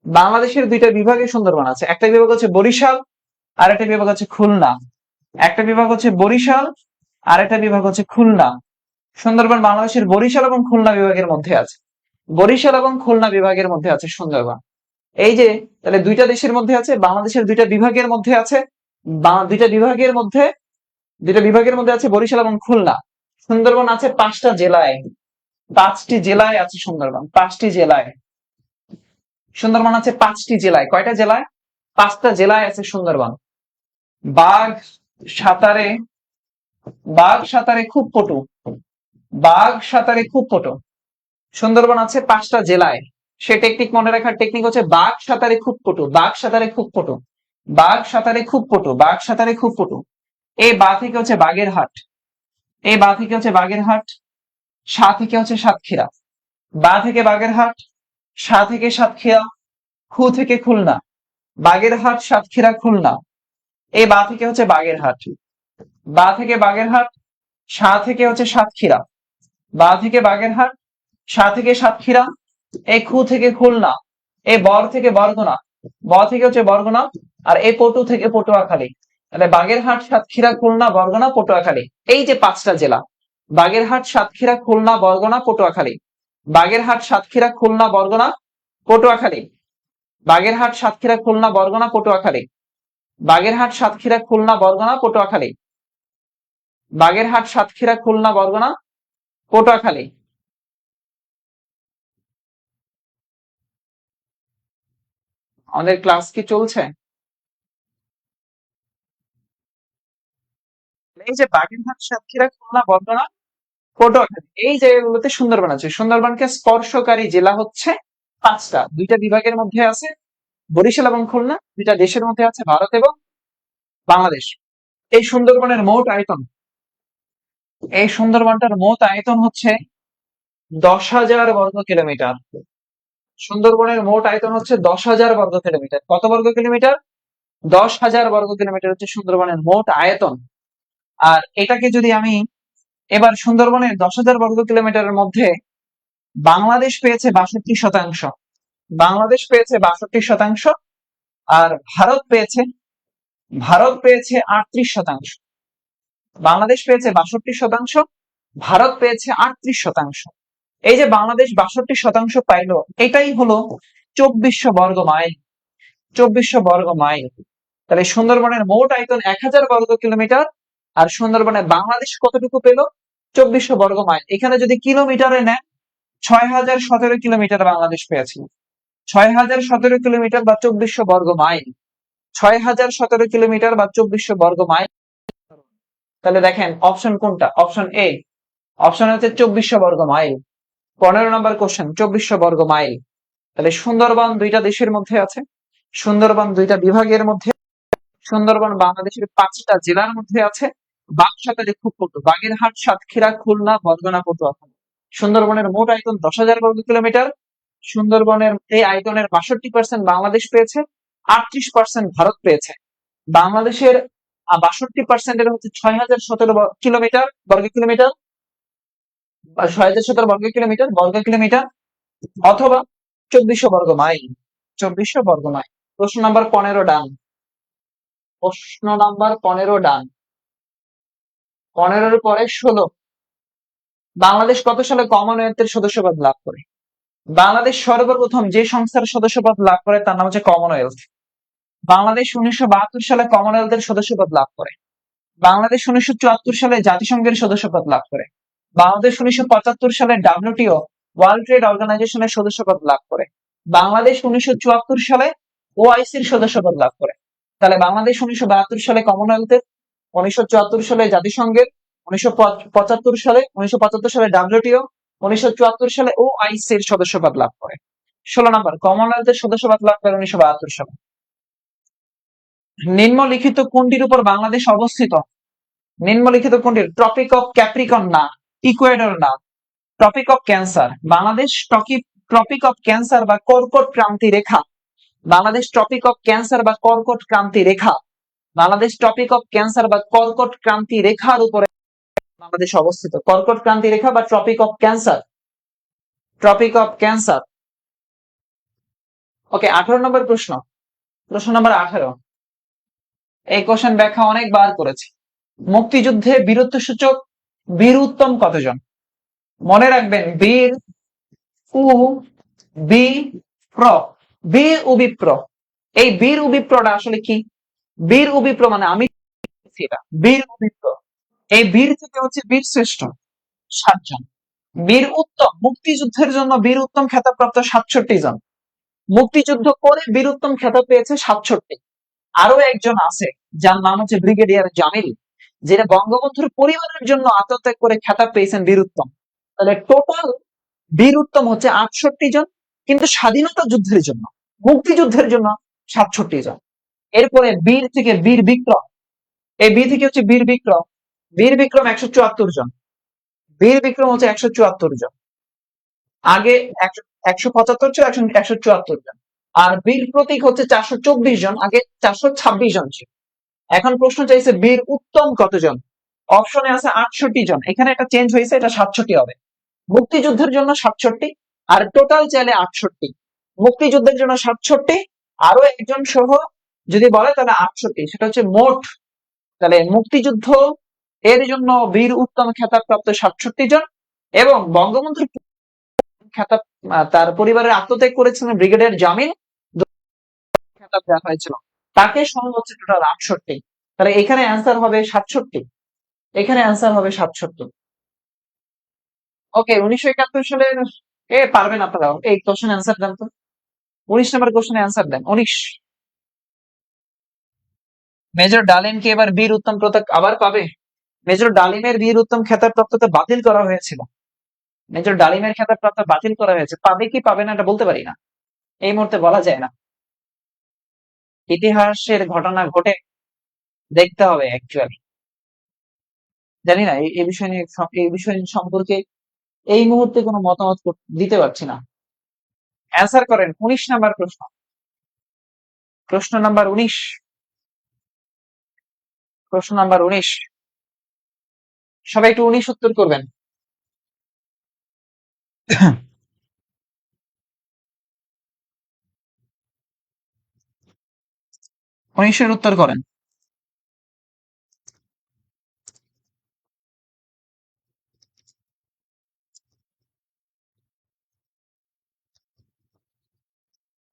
বাংলাদেশের দুইটা বিভাগে সুন্দরবন আছে। একটা বিভাগ হচ্ছে বরিশাল, আর একটা বিভাগ হচ্ছে খুলনা। একটা বিভাগ হচ্ছে বরিশাল, আর একটা বিভাগ হচ্ছে খুলনা। সুন্দরবন বাংলাদেশের বরিশাল এবং খুলনা বিভাগের মধ্যে আছে, বরিশাল এবং খুলনা বিভাগের মধ্যে আছে সুন্দরবন। এই যে, তাহলে দুইটা দেশের মধ্যে আছে, বাংলাদেশের দুইটা বিভাগের মধ্যে আছে, দুইটা বিভাগের মধ্যে, দুইটা বিভাগের মধ্যে আছে বরিশাল এবং খুলনা। সুন্দরবন আছে 5টা জেলায়, 5টি জেলায় আছে সুন্দরবন, 5টি জেলায়। সুন্দরবন আছে 5টি জেলায়। কয়টা জেলায়? 5টা জেলায় আছে সুন্দরবন। বাঘ সাঁতারে, বাঘ সাঁতারে খুব পটু, বাঘ সাঁতারে খুব পটু। সুন্দরবন আছে 5টা জেলায়। সে টেকনিক মনে রাখার টেকনিক হচ্ছে বাঘ সাঁতারে খুব পটু, বাঘ সাঁতারে খুব পটু, বাঘ সাঁতারে খুব পটু, বাঘ সাঁতারে খুব পটু। এই বা থেকে হচ্ছে বাগেরহাট, এই বা থেকে হচ্ছে বাগেরহাট, সা থেকে হচ্ছে সাতক্ষীরা। বা থেকে বাগেরহাট, সা থেকে সাতক্ষীরা, খু থেকে খুলনা। বাগেরহাট, সাতক্ষীরা, খুলনা। এই বা থেকে হচ্ছে বাগেরহাট, বা থেকে বাগেরহাট, সা থেকে হচ্ছে সাতক্ষীরা। বা থেকে বাগেরহাট, সা থেকে সাতক্ষীরা। এই খু থেকে খুলনা। এই বর থেকে বরগুনা, ব থেকে হচ্ছে বরগুনা। আর এই পটু থেকে পটুয়াখালী। তাহলে বাগেরহাট, সাতক্ষীরা, খুলনা, বরগুনা, পটুয়াখালী। এই যে 5টা জেলা, বাগেরহাট, সাতক্ষীরা, খুলনা, বরগুনা, পটুয়াখালী। বাগেরহাট, সাতক্ষীরা, খুলনা, বরগুনা, পটুয়াখালী। বাগেরহাট, সাতক্ষীরা, খুলনা, বরগুনা, পটুয়াখালী। বাগেরহাট, সাতক্ষীরা, খুলনা, বরগুনা, পটুয়াখালী। বাগেরহাট, সাতক্ষীরা, খুলনা, বরগুনা, পটুয়াখালী। আমাদের ক্লাস কি চলছে? এই যে বাগেরহাট, সাতক্ষীরা, খুলনা, বরগুনা, পটুয়াখালী, এই জায়গাগুলোতে সুন্দরবন আছে। সুন্দরবনকে স্পর্শকারী জেলা হচ্ছে 5টা, দুইটা বিভাগের মধ্যে আছে বরিশাল এবং খুলনা, দুইটা দেশের মধ্যে আছে ভারত এবং বাংলাদেশ। এই সুন্দরবনের মোট আয়তন, এই সুন্দরবনটার মোট আয়তন হচ্ছে 10,000 বর্গ কিলোমিটার। সুন্দরবনের মোট আয়তন হচ্ছে 10,000 বর্গ কিলোমিটার। কত বর্গ কিলোমিটার? 10,000 বর্গ কিলোমিটার হচ্ছে সুন্দরবনের মোট আয়তন। আর এটাকে যদি আমি এবার সুন্দরবনের 10,000 বর্গ কিলোমিটারের মধ্যে বাংলাদেশ পেয়েছে 62%, বাংলাদেশ পেয়েছে 62%, আর ভারত পেয়েছে 38%। বাংলাদেশ পেয়েছে 62%, ভারত পেয়েছে 38%। এই যে বাংলাদেশ 62% পাইলো, এটাই হলো 2400 বর্গ মাইল। 2400 বর্গ মাইল। তাহলে সুন্দরবনের মোট আয়তন 1000 বর্গ কিলোমিটার, আর সুন্দরবনে বাংলাদেশ কতটুকু পেল? 2400 বর্গ মাইল। এখানে যদি কিলোমিটারে নেন, 6017 কিলোমিটার বাংলাদেশ পেয়েছে। 6017 কিলোমিটার বা 2400 বর্গ মাইল। 6017 কিলোমিটার বা 2400 বর্গ মাইল। তাহলে দেখেন অপশন কোনটা? Option A. অপশন হচ্ছে 2400 বর্গ মাইল। 15 নম্বর কোশ্চেন, 2400 বর্গ মাইল। তাহলে সুন্দরবন দুইটা দেশের মধ্যে আছে, সুন্দরবন দুইটা বিভাগের মধ্যে, সুন্দরবন বাংলাদেশের 5টা জেলার মধ্যে আছে। বাকসাতে খুব কত? বাগেরহাট, সাতক্ষীরা, খুলনা, বরগুনা, পটুয়া। সুন্দরবনের মোট আয়তন 10,000 বর্গ কিলোমিটার। সুন্দরবনের এই আয়তনের 62% বাংলাদেশ পেয়েছে, 38% ভারত পেয়েছে। বাংলাদেশের 62% এর হচ্ছে 6,017 কিলোমিটার বর্গ কিলোমিটার, বা 6,017 বর্গ কিলোমিটার, অথবা 2400 বর্গ মাইল। 2400 বর্গ মাইল। প্রশ্ন নাম্বার 15 ডান। প্রশ্ন নাম্বার 15 ডান। 15-এর পরে 16। বাংলাদেশ কত সালে কমনওয়েলথের সদস্যপদ লাভ করে? বাংলাদেশ সর্বপ্রথম যে সংস্থার সদস্যপদ লাভ করে তার নাম হচ্ছে কমনওয়েলথ। বাংলাদেশ 1972 সালে কমনওয়েলথের সদস্যপদ লাভ করে। বাংলাদেশ 1974 সালে জাতিসংঘের সদস্যপদ লাভ করে। বাংলাদেশ 1975 সালে WTO ওয়ার্ল্ড ট্রেড অর্গানাইজেশনের সদস্যপদ লাভ করে। বাংলাদেশ 1974 সালে ওআইসির সদস্যপদ লাভ করে। তাহলে বাংলাদেশ 1972 সালে কমনওয়েলথের, 1974 সালে জাতিসংঘের, 1975 সালে WTO, 1974 সালে ওআইসির সদস্যপদ লাভ করে। 16 নম্বর, কমনওয়েলথের সদস্যপদ লাভ করে 1972 সালে। নিম্নলিখিত কোনটির উপর বাংলাদেশ অবস্থিত? নিম্নলিখিত কোনটির? ট্রপিক অফ ক্যাপ্রিকন না, ইকুয়েডর না, Tropic of Cancer. Bangladesh Tropic of Cancer বা কর্কট ক্রান্তি রেখা। বাংলাদেশ ট্রপিক অফ ক্যান্সার বা কর্কট ক্রান্তি রেখা। বাংলাদেশ ট্রপিক অফ ক্যান্সার বা কর্কট ক্রান্তি রেখার উপরে বাংলাদেশ অবস্থিত। কর্কট ক্রান্তি রেখা বা tropic of cancer. Tropic of cancer. Okay, 18 নম্বর প্রশ্ন। প্রশ্ন নম্বর 18। এই কোশ্চেন ব্যাখ্যা অনেকবার করেছি। মুক্তিযুদ্ধে বীরত্বসূচক বীর উত্তম কতজন? মনে রাখবেন, বীর উ বি প্র, বীর ও বিপ্র। এই বীর ও বিপ্রটা আসলে কি? বীর ও বিপ্র মানে আমি এটা বীর ও বিপ্র। এই বীর থেকে হচ্ছে বীর শ্রেষ্ঠ 7 জন। বীর উত্তম, মুক্তিযুদ্ধের জন্য বীর উত্তম খেতাবপ্রাপ্ত 67 জন। মুক্তিযুদ্ধ করে বীর উত্তম খেতাব পেয়েছে 67। আরো একজন আছে যার নাম হচ্ছে ব্রিগেডিয়ার জামিল, যিনি বঙ্গবন্ধুর পরিবারের জন্য আত্মত্যাগ করে খেতাব পেয়েছেন বীর উত্তম। তাহলে টোটাল বীর উত্তম হচ্ছে 68 জন, কিন্তু স্বাধীনতা যুদ্ধের জন্য, মুক্তিযুদ্ধের জন্য 67 জন। এরপরে বীর থেকে বীর বিক্রম, এই বীর থেকে হচ্ছে বীর বিক্রম। বীর বিক্রম 174 জন। বীর বিক্রম হচ্ছে 174 জন। আগে 175 ছিল, 174 জন। আর বীর প্রতীক হচ্ছে 424 জন, আগে 426 জন ছিল। এখন প্রশ্ন চাইছে বীর উত্তম কতজন? অপশনে আছে 68 জন, এখানে একটা চেঞ্জ হয়েছে, এটা 67 হবে। মুক্তিযুদ্ধের জন্য 67, আর টোটাল চাইলে 68। মুক্তিযুদ্ধের জন্য 67, আরো একজন সহ যদি বলে তাহলে 68, সেটা হচ্ছে মোট। তাহলে মুক্তিযুদ্ধ এর জন্য বীর উত্তম খেতাব প্রাপ্ত 67 জন, এবং বঙ্গবন্ধুর খেতাব তার পরিবারের আত্মত্যাগ করেছিলেন ব্রিগেডিয়ার জামিল, খেতাব দেওয়া হয়েছিল, তাকে সহ হচ্ছে টোটাল 68। তাহলে এখানে অ্যান্সার হবে 67। এখানে অ্যান্সার হবে 67। ওকে, 1971 সালের পারবেন আপনারা? এই কোশ্চেন অ্যান্সার দেন তো। 19 নম্বর কোশ্চেন অ্যান্সার দেন। 19। মেজর ডালিমকে এবার বীর উত্তম পদক আবার পাবে? মেজর ডালিমের বীর উত্তম খেতাব প্রাপ্ততা বাতিল করা হয়েছিল। মেজর ডালিমের খেতাব প্রাপ্ত বাতিল করা হয়েছে, পাবে কি পাবে না এটা বলতে পারি না, এই মুহূর্তে বলা যায় না। ইতিহাসের ঘটনা ঘটে, দেখতে হবে অ্যাকচুয়ালি। জানি না এই বিষয় নিয়ে এই বিষয় সম্পর্কে এই মুহূর্তে কোনো মতামত দিতে পারছি না। অ্যান্সার করেন 19 নাম্বার প্রশ্ন। প্রশ্ন নাম্বার 19। প্রশ্ন নাম্বার 19। সবাই একটু 19 উত্তর করবেন। 19 এর উত্তর করেন।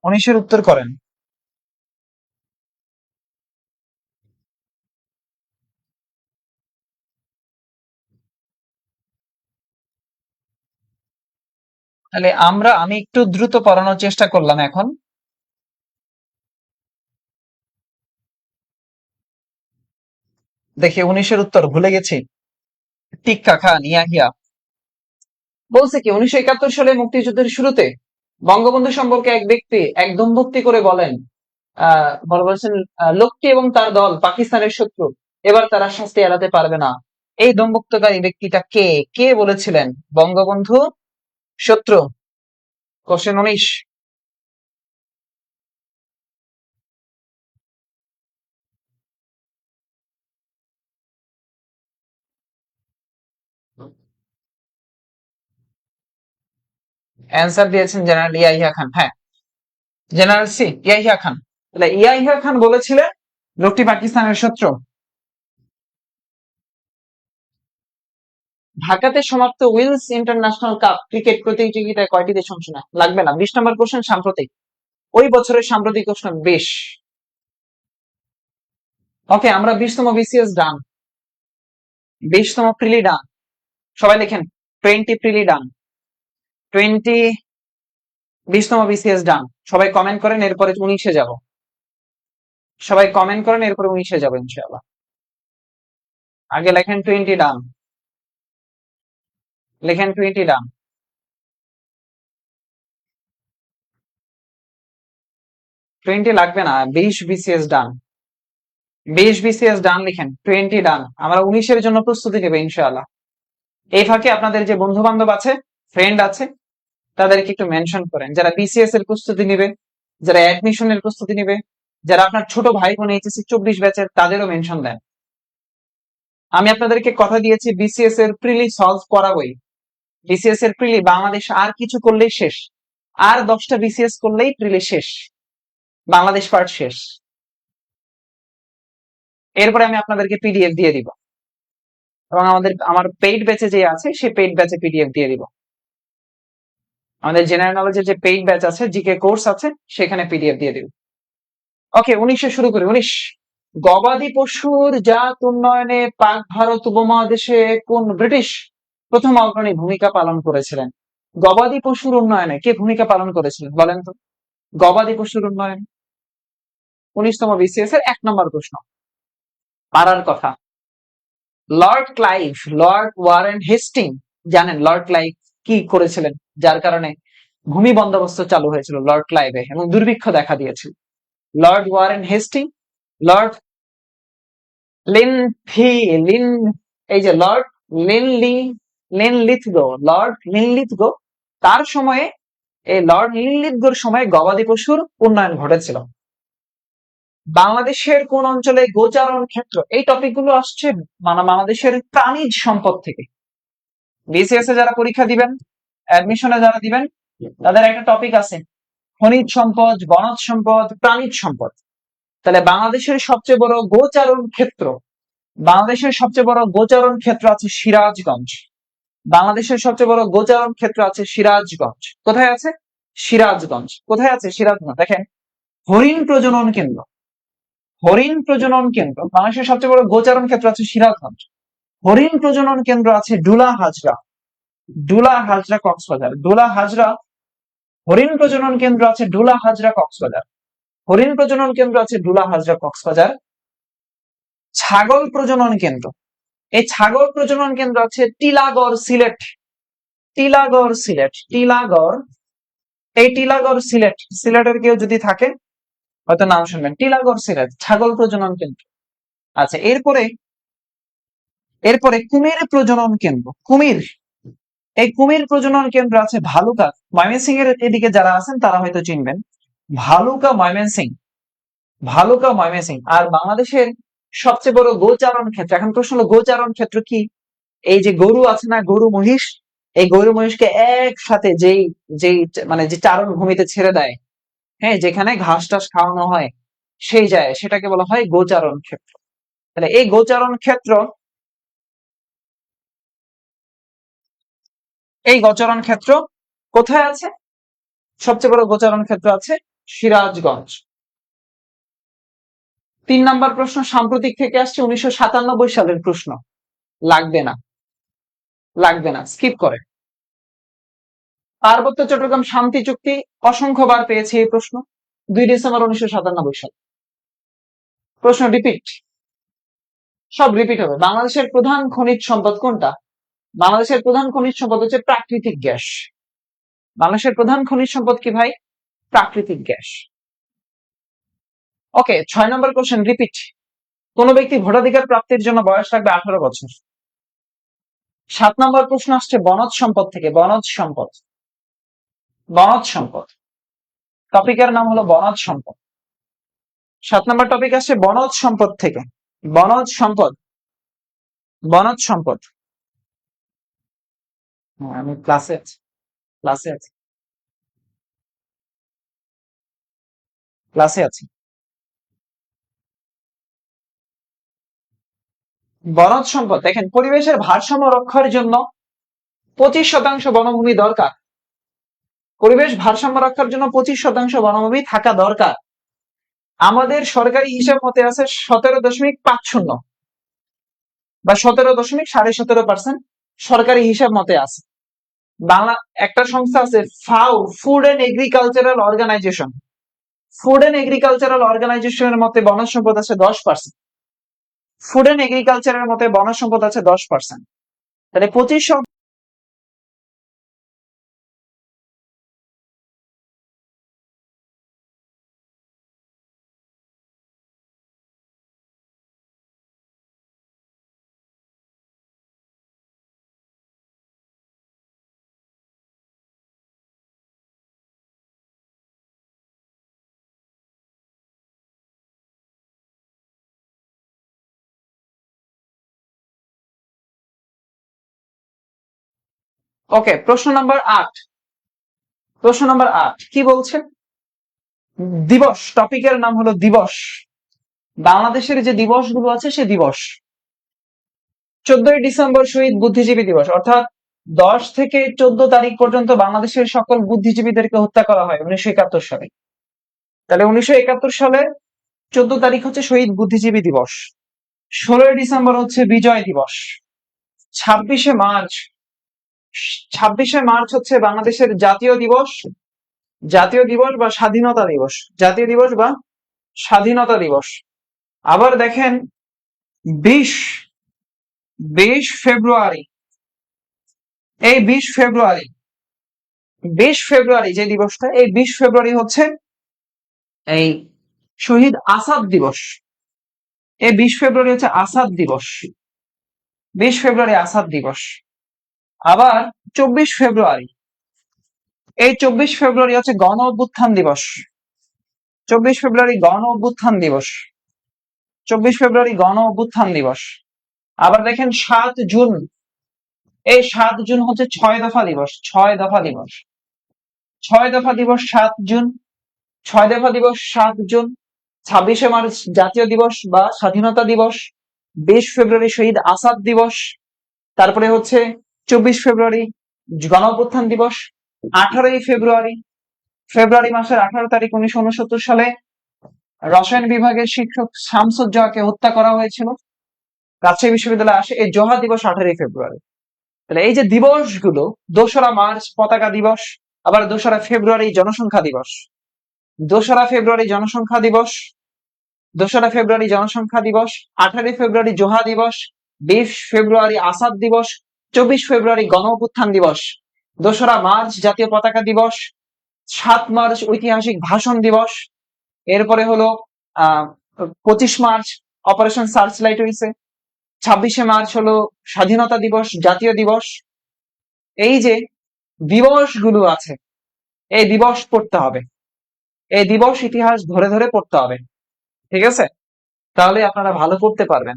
19 এর উত্তর করেন। তাহলে আমি একটু দ্রুত পড়ানোর চেষ্টা করলাম এখন। দেখি 19 এর উত্তর ভুলে গেছি। টিক্কা খান ইয়াহিয়া বলছে কি 1971 সালে মুক্তিযুদ্ধের শুরুতে বঙ্গবন্ধু সম্পর্কে এক ব্যক্তি এক দম্ভক্তি করে বলেন বলছেন লক্ষ্মী এবং তার দল পাকিস্তানের শত্রু, এবার তারা শাস্তি এড়াতে পারবে না। এই দম্ভক্তকারী ব্যক্তিটা কে? কে বলেছিলেন বঙ্গবন্ধু শত্রু? কোশ্চেন 19। অ্যান্সার দিয়েছেন জেনারেল ইয়াহিয়া খান। হ্যাঁ, জেনারেল সি ইয়াহিয়া খান। তাহলে ইয়াহিয়া খান বলেছিলেন লোকটি পাকিস্তানের শত্রু। ঢাকাতে সমাপ্ত উইলস ইন্টারন্যাশনাল কাপ ক্রিকেট প্রতিযোগিতায় কয়টি দেশ অংশ নেয়? লাগবে না। 20 নম্বর কোশ্চেন সাম্প্রতিক। ওই বছরের সাম্প্রতিক কোশ্চেন 20। ওকে, আমরা 20তম বিসিএস ডান। 20তম প্রিলি ডান। সবাই লেখেন 20 প্রিলি ডান। 20 20তম বিসিএস ডান। সবাই কমেন্ট করেন, এরপরে 19-এ যাব। সবাই কমেন্ট করেন, এরপরে 19-এ যাব ইনশাআল্লাহ। আগে লেখেন 20 ডান। লেখেন 20 ডান। 20 লাগবে না, 20 বিসিএস ডান। 20 বিসিএস ডান লিখেন, 20 ডান। আমরা 19-এর জন্য প্রস্তুতি নেব ইনশাআল্লাহ। এই ফাঁকে আপনাদের যে বন্ধু বান্ধব আছে, ফ্রেন্ড আছে, তাদেরকে একটু মেনশন করেন, যারা বিসিএস এর প্রস্তুতি নিবে, যারা অ্যাডমিশনের প্রস্তুতি নিবে, যারা আপনার ছোট ভাই বোন এইচএসসি 24 ব্যাচের, তাদেরও মেনশন দেন। আমি আপনাদেরকে কথা দিয়েছি বিসিএস এর প্রিলি সলভ করাবই। বিসিএস এর প্রিলি বাংলাদেশ আর কিছু করলেই শেষ। আর 10টা বিসিএস করলেই প্রিলি শেষ, বাংলাদেশ পার্ট শেষ। এরপরে আমি আপনাদেরকে পিডিএফ দিয়ে দিব, এবং আমার পেইড ব্যাচে যে আছে সেই পেইড ব্যাচে পিডিএফ দিয়ে দিব। আমাদের জেনারেল নলেজের যে পেইড ব্যাচ আছে, জিকে কোর্স আছে, সেখানে পিডিএফ দিয়ে দিব। ওকে, 19-এ শুরু করি। 19, গবাদি পশুর জাত উন্নয়নে পাক ভারত উপমহাদেশে কোন ব্রিটিশ প্রথম অগ্রণী ভূমিকা পালন করেছিলেন? গবাদি পশুর উন্নয়নে কে ভূমিকা পালন করেছিলেন বলেন তো? গবাদি পশুর উন্নয়ন। 19তম বিসিএস এর 1 নম্বর প্রশ্ন, পারার কথা। Lord Clive, Lord Warren Hastings, জানেন লর্ড ক্লাইভ কি করেছিলেন যার কারণে ভূমি বন্দোবস্ত চালু হয়েছিল লর্ড ক্লাইভে এবং দুর্ভিক্ষ দেখা দিয়েছিল? লর্ড ওয়ারেন হেস্টিং, লর্ড লিনথি লিন এই যে লর্ড লিনলিথগো, লর্ড লিনলিথগো, তার সময়ে, এই লর্ড লিনলিথগোর সময় গবাদি পশুর উন্নয়ন ঘটেছিল। বাংলাদেশের কোন অঞ্চলে গোচারণ ক্ষেত্র? এই টপিক গুলো আসছে বাংলাদেশের প্রাণীজ সম্পদ থেকে। বিসিএস এ যারা পরীক্ষা দিবেন, অ্যাডমিশনে যারা দিবেন, তাদের একটা টপিক আছে খনিজ সম্পদ, বনজ সম্পদ, প্রাণীজ সম্পদ। তাহলে বাংলাদেশের সবচেয়ে বড় গোচারণ ক্ষেত্র, বাংলাদেশের সবচেয়ে বড় গোচারণ ক্ষেত্র আছে সিরাজগঞ্জ। বাংলাদেশের সবচেয়ে বড় গোচারণ ক্ষেত্র আছে সিরাজগঞ্জ। কোথায় আছে? সিরাজগঞ্জ। কোথায় আছে সিরাজগঞ্জ? দেখেন, হরিণ প্রজনন কেন্দ্র, হরিণ প্রজনন কেন্দ্র বাংলাদেশের সবচেয়ে বড় গোচারণ ক্ষেত্র আছে সিরাজগঞ্জ। হরিণ প্রজনন কেন্দ্র আছে ডুলা হাজরা, ডুলা হাজরা কক্সবাজার, ডুলা হাজরা। হরিণ প্রজনন কেন্দ্র আছে ডুলা হাজরা কক্সবাজার, হরিণ প্রজনন কেন্দ্র আছে ডুলা হাজরা কক্সবাজার। ছাগল প্রজনন কেন্দ্র, এই ছাগল প্রজনন কেন্দ্র আছে টিলাগড় সিলেট, টিলাগড় সিলেট, টিলাগড়। এই টিলাগড় সিলেট, সিলেটের কেউ যদি থাকে হয়তো নাম শুনবেন, টিলাগড় সিলেট ছাগল প্রজনন কেন্দ্র। আচ্ছা, এরপরে এরপরে কুমির প্রজনন কেন্দ্র। এই কুমির প্রজনন কেন্দ্র আছে ভালুকা। ময়মনসিংহ এর এদিকে যারা আছেন তারা হয়তো চিনবেন। ভালুকা ময়মনসিংহ। আর বাংলাদেশের সবচেয়ে বড় গোচারণ ক্ষেত্র, এখন প্রশ্ন হলো গোচারণ ক্ষেত্র কি? এই যে গরু আছে না, গরু মহিষ, এই গরু মহিষকে একসাথে যেই যেই মানে যে চারণ ভূমিতে ছেড়ে দেয়, হ্যাঁ, যেখানে ঘাস টাস খাওয়ানো হয় সেই যায়, সেটাকে বলা হয় গোচারণ ক্ষেত্র। তাহলে এই গোচারণ ক্ষেত্র কোথায় আছে? সবচেয়ে বড় গোচারণ ক্ষেত্র আছে সিরাজগঞ্জ। 3 নম্বর প্রশ্ন সাম্প্রতিক থেকে আসছে, 1997 সালের প্রশ্ন। লাগবে না, স্কিপ করে। পার্বত্য চট্টগ্রাম শান্তি চুক্তি অসংখ্যবার পেয়েছে এই প্রশ্ন, 2 ডিসেম্বর 1997 সাল। প্রশ্ন রিপিট, সব রিপিট হবে। বাংলাদেশের প্রধান খনিজ সম্পদ কোনটা? বাংলাদেশের প্রধান খনিজ সম্পদ হচ্ছে প্রাকৃতিক গ্যাস। বাংলাদেশের প্রধান খনিজ সম্পদ কি ভাই? প্রাকৃতিক গ্যাস। ওকে, 6 নম্বর কোশ্চেন রিপিট। কোন ব্যক্তি ভোটাধিকার প্রাপ্তির জন্য বয়স লাগবে 18 বছর। 7 নম্বর প্রশ্ন আসছে বনজ সম্পদ থেকে। বনজ সম্পদ টপিকের নাম হলো বনজ সম্পদ। 7 নম্বর টপিক আসছে বনজ সম্পদ থেকে। বনজ সম্পদ বনজ সম্পদ আমি ক্লাসে আছি, ক্লাসে আছি, ক্লাসে আছি। বনজ সম্পদ দেখেন, পরিবেশের ভারসাম্য রক্ষার জন্য 25% বনভূমি দরকার। পরিবেশ ভারসাম্য রক্ষার জন্য 25% বনভূমি থাকা দরকার। আমাদের সরকারি হিসাব মতে আছে 17.50 বা 17.17.5% সরকারি হিসাব মতে আছে। বাংলা একটা সংস্থা আছে FAO, Food and Agricultural Organization. Food and Agricultural অর্গানাইজেশনের মতে বনজ সম্পদ আছে 10%। ফুড এন্ড এগ্রিকালচারের মতে বনজ সম্পদ আছে 10%। তাহলে 25। ওকে, প্রশ্ন নাম্বার 8। কি বলছে? দিবস, টপিকের নাম হলো দিবস। বাংলাদেশের যে দিবসগুলো আছে সে দিবস। 14 ডিসেম্বর শহীদ বুদ্ধিজীবী দিবস, অর্থাৎ 10 থেকে 14 তারিখ পর্যন্ত বাংলাদেশের সকল বুদ্ধিজীবীদেরকে হত্যা করা হয় 1971 সালে। তাহলে 1971 সালের 14 তারিখ হচ্ছে শহীদ বুদ্ধিজীবী দিবস। 16 ডিসেম্বর হচ্ছে বিজয় দিবস। 26শে মার্চ 26শে মার্চ হচ্ছে বাংলাদেশের জাতীয় দিবস। জাতীয় দিবস বা স্বাধীনতা দিবস। জাতীয় দিবস বা স্বাধীনতা দিবস। আবার দেখেন 20 ফেব্রুয়ারি, এই 20 ফেব্রুয়ারি যে দিবসটা, এই 20 ফেব্রুয়ারি হচ্ছে এই শহীদ আসাদ দিবস। এই 20 ফেব্রুয়ারি হচ্ছে আসাদ দিবস। 20 ফেব্রুয়ারি আসাদ দিবস। আবার 24 ফেব্রুয়ারি, এই 24 ফেব্রুয়ারি হচ্ছে গণ অভ্যুত্থান দিবস। 24 ফেব্রুয়ারি গণ অভ্যুত্থান দিবস। 24 ফেব্রুয়ারি গণ অভ্যুত্থান দিবস। আবার দেখেন 7 জুন, এই 7 জুন হচ্ছে 6 দফা দিবস। 6 দফা দিবস। 6 দফা দিবস 7 জুন। 6 দফা দিবস 7 জুন। 26শে মার্চ জাতীয় দিবস বা স্বাধীনতা দিবস। 20 ফেব্রুয়ারি শহীদ আসাদ দিবস। তারপরে হচ্ছে 24 ফেব্রুয়ারি গণ অভ্যুত্থান দিবস। 18 ফেব্রুয়ারি মাসের 18 তারিখ 1969 সালে রসায়ন বিভাগের শিক্ষক শামসুজ্জোহাকে হত্যা করা হয়েছিল। রাজশাহী বিশ্ববিদ্যালয়ে আসে এই জোহা দিবস 18 ফেব্রুয়ারি। তাহলে এই যে দিবসগুলো, 2রা মার্চ পতাকা দিবস, আবার 2রা ফেব্রুয়ারি জনসংখ্যা দিবস, 2রা ফেব্রুয়ারি জনসংখ্যা দিবস, 2রা ফেব্রুয়ারি জনসংখ্যা দিবস, 18 ফেব্রুয়ারি জোহা দিবস, 20 ফেব্রুয়ারি আসাদ দিবস, 24 ফেব্রুয়ারি গণ অভ্যুত্থান দিবস, 2রা মার্চ জাতীয় পতাকা দিবস, 7 মার্চ ঐতিহাসিক ভাষণ দিবস, এরপরে হলো 25 মার্চ অপারেশন সার্চ লাইট হয়েছে, 26শে মার্চ হলো স্বাধীনতা দিবস, জাতীয় দিবস। এই যে দিবস গুলো আছে, এই দিবস পড়তে হবে, এই দিবস ইতিহাস ধরে ধরে পড়তে হবে, ঠিক আছে? তাহলে আপনারা ভালো করতে পারবেন।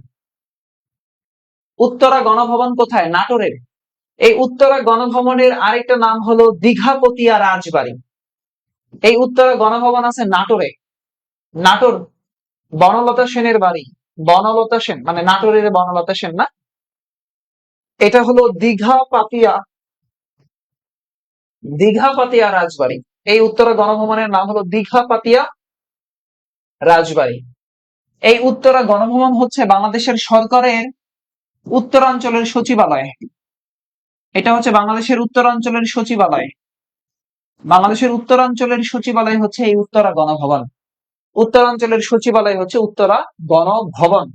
উত্তরা গণভবন কোথায়? নাটোরে। এই উত্তরা গণভবনের আরেকটা নাম হলো দীঘাপতিয়া রাজবাড়ি। এই উত্তরা গণভবন আছে নাটোরে। নাটোর বনলতা সেনের বাড়ি। বনলতা সেন মানে নাটোরের বনলতা সেন না, এটা হলো দীঘাপাতিয়া রাজবাড়ি। এই উত্তরা গণভবনের নাম হলো দীঘাপাতিয়া রাজবাড়ি। এই উত্তরা গণভবন হচ্ছে বাংলাদেশের সরকারের উত্তরাঞ্চলের সচিবালয়। এটা হচ্ছে বাংলাদেশের উত্তরাঞ্চলের সচিবালয়। বাংলাদেশের উত্তরাঞ্চলের সচিবালয় হচ্ছে এই উত্তরা গণভবন। উত্তরাঞ্চলের সচিবালয় হচ্ছে উত্তরা গণভবন,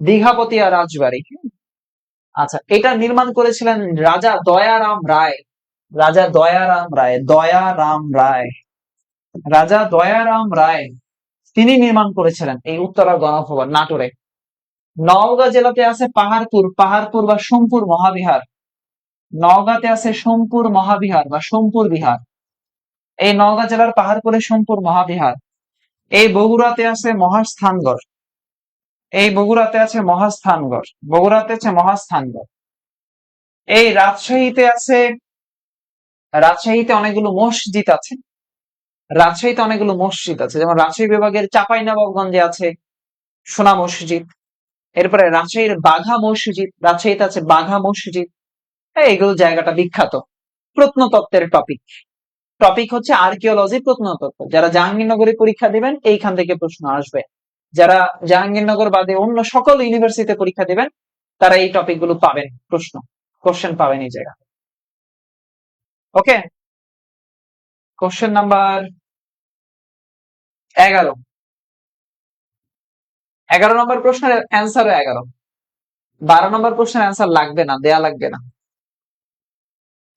দীঘাপতিয়া রাজবাড়ি। আচ্ছা, এটা নির্মাণ করেছিলেন রাজা দয়ারাম রায়। রাজা দয়ারাম রায়, দয়ারাম রায়, রাজা দয়ারাম রায় তিনি নির্মাণ করেছিলেন এই উত্তরা গণভবন নাটোরে। নওগাঁ জেলাতে আছে পাহাড়পুর, পাহাড়পুর বা সোমপুর মহাবিহার। নওগাঁতে আছে সোমপুর মহাবিহার বা সোমপুর বিহার। এই নওগাঁ জেলার পাহাড়পুরে সোমপুর মহাবিহার। এই বগুড়াতে আছে মহাস্থানগড়। এই বগুড়াতে আছে মহাস্থানগড়, বগুড়াতে আছে মহাস্থানগড়। এই রাজশাহীতে অনেকগুলো মসজিদ আছে। রাজশাহীতে অনেকগুলো মসজিদ আছে, যেমন রাজশাহী বিভাগের চাঁপাইনবাবগঞ্জে আছে সোনা মসজিদ। এরপরে রাজশাহীর বাঘা মসজিদ, রাজশাহীতে আছে বাঘা মসজিদ। এগুলো জায়গাটা বিখ্যাত। প্রত্নতত্ত্বের টপিক, টপিক হচ্ছে আর্কিওলজি, প্রত্নতত্ত্ব। যারা জাহাঙ্গীরনগরে পরীক্ষা দিবেন এইখান থেকে প্রশ্ন আসবে। যারা জাহাঙ্গীরনগর বাদে অন্য সকল ইউনিভার্সিটিতে পরীক্ষা দিবেন তারা এই টপিক গুলো পাবেন, প্রশ্ন কোশ্চেন পাবেন এই জায়গা। ওকে, কোশ্চেন নাম্বার 11। 11 নম্বর প্রশ্নের অ্যান্সারও 11। 12 নম্বর প্রশ্নের অ্যান্সার লাগবে না, দেয়া লাগবে না।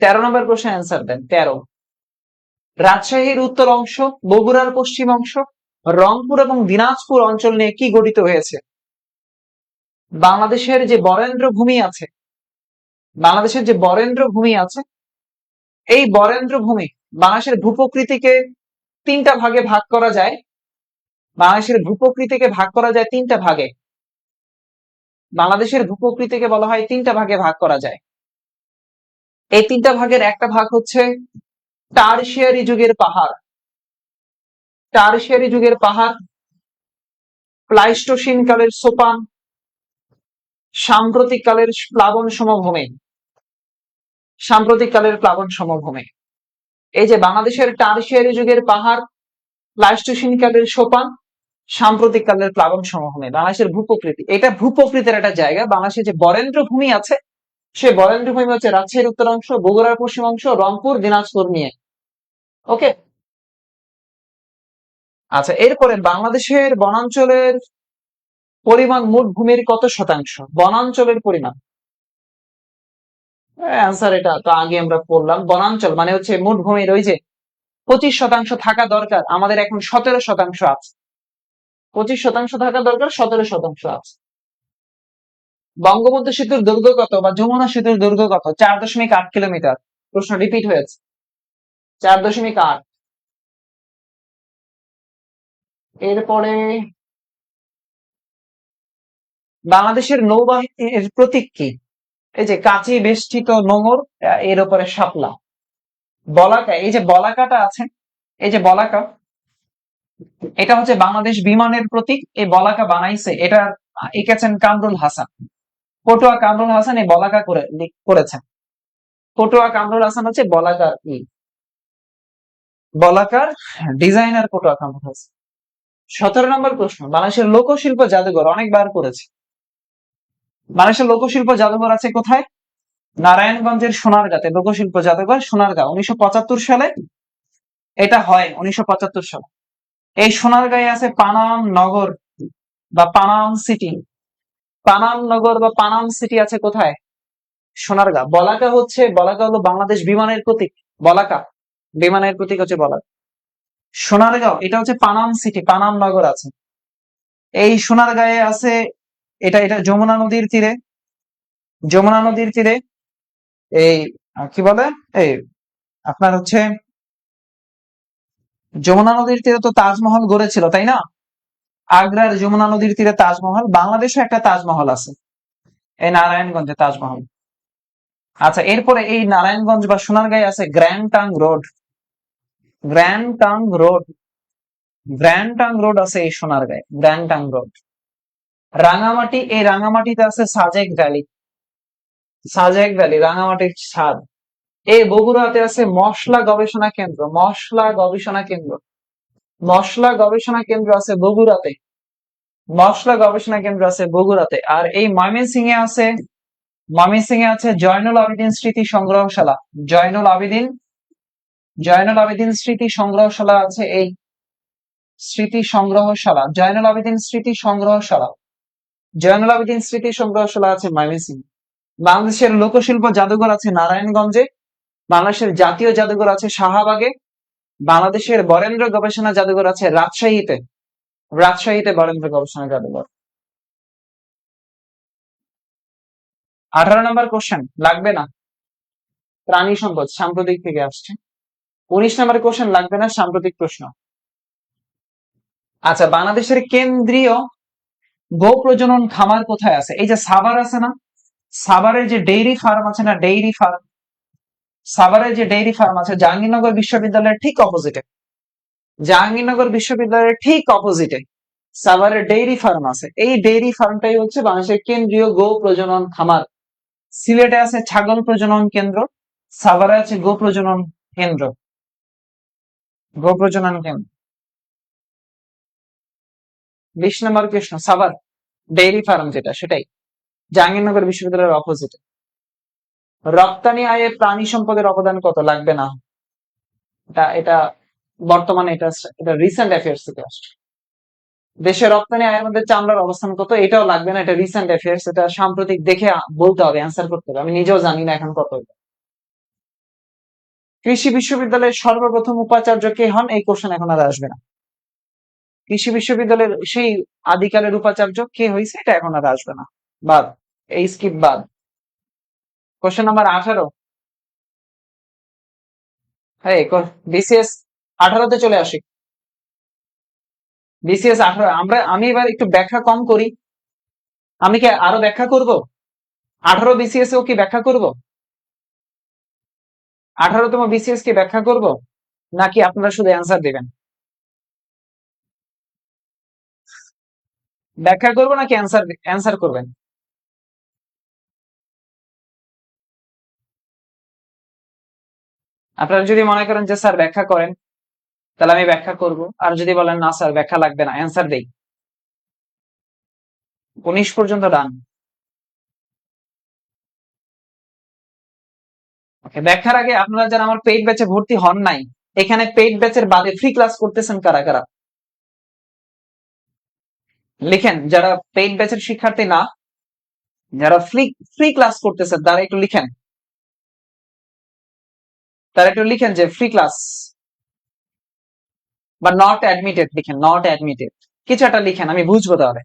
13 নম্বর প্রশ্নের অ্যান্সার দেন। 13, রাজশাহীর উত্তর অংশ, বগুড়ার পশ্চিম অংশ, রংপুর এবং দিনাজপুর অঞ্চল নিয়ে কি গঠিত হয়েছে? বাংলাদেশের যে বরেন্দ্র ভূমি আছে, বাংলাদেশের যে বরেন্দ্র ভূমি আছে, এই বরেন্দ্র ভূমি বাংলাদেশের ভূপ্রকৃতিকে তিনটা ভাগে ভাগ করা যায়। বাংলাদেশের ভূপ্রকৃতিকে ভাগ করা যায় তিনটা ভাগে। বাংলাদেশের ভূপ্রকৃতিকে বলা হয় তিনটা ভাগে ভাগ করা যায়। এই তিনটা ভাগের একটা ভাগ হচ্ছে টারশিয়ারি যুগের পাহাড়, টারশিয়ারি যুগের পাহাড়, প্লাইস্টোসিন কালের সোপান, সাম্প্রতিক কালের প্লাবন সমভূমি। সাম্প্রতিক কালের প্লাবন সমভূমি। এই যে বাংলাদেশের টারশিয়ারি যুগের পাহাড়, প্লাইস্টোসিন কালের সোপান, সাম্প্রতিক কালের প্লাবন সমভূমি, বাংলাদেশের ভূপ্রকৃতি। এটা ভূপ্রকৃতির একটা জায়গা। বাংলাদেশের যে বরেন্দ্র ভূমি আছে, সে বরেন্দ্র ভূমি হচ্ছে রাজশাহীর উত্তরাংশ, বগুড়ার পশ্চিম অংশ, রংপুর, দিনাজপুর নিয়ে। ওকে, আচ্ছা, এরপরে বাংলাদেশের বনাঞ্চলের পরিমাণ মোট ভূমির কত শতাংশ? বনাঞ্চলের পরিমাণ অ্যান্সার এটা তো আগে আমরা পড়লাম। বনাঞ্চল মানে হচ্ছে মোট ভূমির ওই যে 25% থাকা দরকার, আমাদের এখন 17% আছে। 25% থাকা দরকার, 17% আছে। বঙ্গবন্ধু সেতুর দৈর্ঘ্য কত বা যমুনা সেতুর দৈর্ঘ্য কত? 4.8 কিলোমিটার। প্রশ্ন রিপিট হয়েছে, 4.8। এরপরে বাংলাদেশের নৌবাহিনীর প্রতীক কি? এই যে কাঁচি বেষ্টিত নোঙর, এর উপরে শাপলা। বলাকা, এই যে বলাকাটা আছে, এই যে বলাকা, এটা হচ্ছে বাংলাদেশ বিমানের প্রতীক। এই বলাকা বানাইছে, এটা এঁকেছেন কামরুল হাসান, পটুয়া কামরুল হাসান এই বলাকা করেছেন। পটুয়া কামরুল হাসান হচ্ছে বলাকার ডিজাইনার, পটুয়া কামরুল হাসান। 17 নম্বর প্রশ্ন, বাংলাদেশের লোকশিল্প জাদুঘর অনেকবার করেছে। বাংলাদেশের লোকশিল্প জাদুঘর আছে কোথায়? নারায়ণগঞ্জের সোনারগাঁতে লোকশিল্প জাদুঘর, সোনারগাঁ। 1975 সালে এটা হয়, 1975 সালে। এই সোনারগাঁয়ে আছে পানাম নগর বা পানাম সিটি। পানাম নগর বা পানাম সিটি আছে কোথায়? সোনারগাঁ। বলাকা হলো বাংলাদেশ বিমানের প্রতীক। বলাকা বিমানের প্রতীক হচ্ছে বলাকা। সোনারগাঁও এটা হচ্ছে পানাম সিটি, পানাম নগর আছে। এই সোনারগাঁয়ে আছে, এটা এটা যমুনা নদীর তীরে, যমুনা নদীর তীরে এই কি বলে, এই আপনার হচ্ছে যমুনা নদীর তীরে তো তাজমহল গড়েছিল, তাই না? আগ্রার যমুনা নদীর তীরে তাজমহল, বাংলাদেশে একটা তাজমহল আছে, এই নারায়ণগঞ্জে তাজমহল। আচ্ছা, এরপরে এই নারায়ণগঞ্জ বা সোনারগাঁয়ে আছে grand tongue road, grand tongue road, grand tongue road আছে এই সোনারগাঁয়ে, গ্র্যান্ড টাং রোড। রাঙামাটি, এই রাঙামাটিতে আছে সাজেক ভ্যালি, সাজেক ভ্যালি রাঙামাটির ছাদ। এই বগুড়াতে আছে মশলা গবেষণা কেন্দ্র, মশলা গবেষণা কেন্দ্র, মশলা গবেষণা কেন্দ্র আছে বগুড়াতে, মশলা গবেষণা কেন্দ্র আছে বগুড়াতে। আর এই ময়মনসিংহে আছে, ময়মনসিংহে আছে জয়নুল আবেদিন স্মৃতি সংগ্রহশালা, জয়নুল আবেদিন, জয়নুল আবেদিন স্মৃতি সংগ্রহশালা আছে, এই স্মৃতি সংগ্রহশালা, জয়নুল আবেদিন স্মৃতি সংগ্রহশালা, জয়নুল আবেদিন স্মৃতি সংগ্রহশালা আছে ময়মনসিংহে। বাংলাদেশের লোকশিল্প জাদুঘর আছে নারায়ণগঞ্জে, বাংলাদেশের জাতীয় জাদুঘর আছে শাহবাগে, বাংলাদেশের বরেন্দ্র গবেষণা জাদুঘর আছে রাজশাহীতে, রাজশাহীতে বরেন্দ্র গবেষণা জাদুঘর। 18 নম্বর কোশ্চেন লাগবে না, প্রাণী সম্পদ সাম্প্রতিক থেকে আসছে। 19 নম্বর কোশ্চেন লাগবে না, সাম্প্রতিক প্রশ্ন। আচ্ছা, বাংলাদেশের কেন্দ্রীয় গো প্রজনন খামার কোথায় আছে? এই যে সাভার আছে না, সাভারের যে ডেইরি ফার্ম আছে না, ডেইরি ফার্ম, সাভারের যে ডেইরি ফার্ম আছে জাহাঙ্গীরনগর বিশ্ববিদ্যালয়ের ঠিক অপোজিটে, জাহাঙ্গীরনগর বিশ্ববিদ্যালয়ের ঠিক অপোজিটে সাভারের ডেইরি ফার্ম আছে। এই ডেইরি ফার্মটাই হচ্ছে বাংলাদেশের কেন্দ্রীয় গো প্রজনন খামার। সিলেটে আছে ছাগল প্রজনন কেন্দ্র, সাভারে আছে গো প্রজনন কেন্দ্র, গো প্রজনন কেন্দ্র। 20 নম্বর প্রশ্ন, সাভার ডেইরি ফার্ম যেটা, সেটাই জাহাঙ্গীরনগর বিশ্ববিদ্যালয়ের অপোজিটে। রপ্তানি আয়ে প্রাণী সম্পদের অবদান কত? লাগবে না, এটা এটা বর্তমানে এটা এটা রিসেন্ট অ্যাফেয়ার্স থেকে আসছে। দেশের রপ্তানি আয়ের মধ্যে চামড়ার অবস্থান কত? এটাও লাগবে না, এটা রিসেন্ট অ্যাফেয়ার্স, এটা সাম্প্রতিক দেখে বলতে হবে, অ্যান্সার করতে হবে, আমি নিজেও জানি না এখন কত। কৃষি বিশ্ববিদ্যালয়ের সর্বপ্রথম উপাচার্য কে হন? এই কোশ্চেন এখন আর আসবে না। কৃষি বিশ্ববিদ্যালয়ের সেই আদিকালের উপাচার্য কে হয়েছে, এটা এখন আর আসবে না, বাদ, এই স্কিপ বাদ। কোশ্চেন নাম্বার 18, হ্যাঁ বিসিএস 18তে চলে আসি, বিসিএস 18। আমি এবার একটু ব্যাখ্যা কম করি, আমি কি আরো ব্যাখ্যা করব? 18 বিসিএস ও কি ব্যাখ্যা করব? 18তম বিসিএস কি ব্যাখ্যা করব, নাকি আপনারা শুধু অ্যান্সার দিবেন? ব্যাখ্যা করব নাকি অ্যান্সার অ্যান্সার করবেন? আপনারা যদি মনে করেন যে স্যার ব্যাখ্যা করেন, তাহলে আমি ব্যাখ্যা করব, আর যদি বলেন না স্যার ব্যাখ্যা লাগবে না, অ্যান্সার দেই। 19 পর্যন্ত ডান। ওকে, ব্যাখ্যার আগে আপনারা যারা আমার পেইড ব্যাচে ভর্তি হন নাই, এখানে পেইড ব্যাচের বাদে ফ্রি ক্লাস করতেছেন কারা কারা? লিখেন, যারা পেইড ব্যাচের শিক্ষার্থী না, যারা ফ্রি ফ্রি ক্লাস করতেছেন তারা একটু লিখেন, তারা একটু লিখেন যে ফ্রি ক্লাস বা নট অ্যাডমিটেড, লিখেন নট অ্যাডমিটেড, কিছু একটা লিখেন, আমি বুঝবো তাহলে।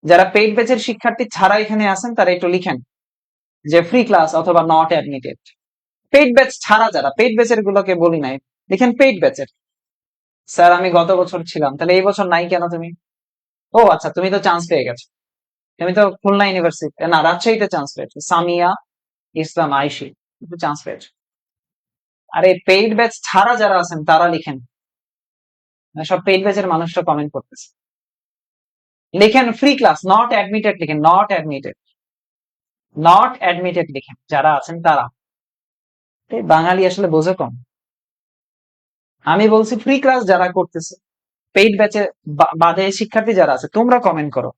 যারা পেইড ব্যাচের শিক্ষার্থী ছাড়া এখানে আছেন তারা একটু লিখেন যে ফ্রি ক্লাস অথবা নট অ্যাডমিটেড। পেইড ব্যাচ ছাড়া যারা, পেইড ব্যাচের গুলোকে বলি নাই, লিখেন পেইড ব্যাচের। স্যার আমি গত বছর ছিলাম, তাহলে এই বছর নাই কেন তুমি? ও আচ্ছা, তুমি তো চান্স পেয়ে গেছো, তুমি তো খুলনা ইউনিভার্সিটি না রাজশাহীতে চান্স পেয়েছো, সামিয়া ইসলাম আইসি চান্স পেয়েছো। আর এই পেইড ব্যাচ ছাড়া যারা আছেন তারা লিখেন, সব পেইড ব্যাচের মানুষরা কমেন্ট করতেছে, লিখেন ফ্রি ক্লাস নট অ্যাডমিটেড, লিখেন নট অ্যাডমিটেড, নট অ্যাডমিটেড লিখেন যারা আছেন তারা। এই বাঙালি আসলে বোঝে কম। আমি বলছি ফ্রি ক্লাস যারা করতেছে, পেইড ব্যাচে বাদে শিক্ষার্থী যারা আছে তোমরা কমেন্ট করো।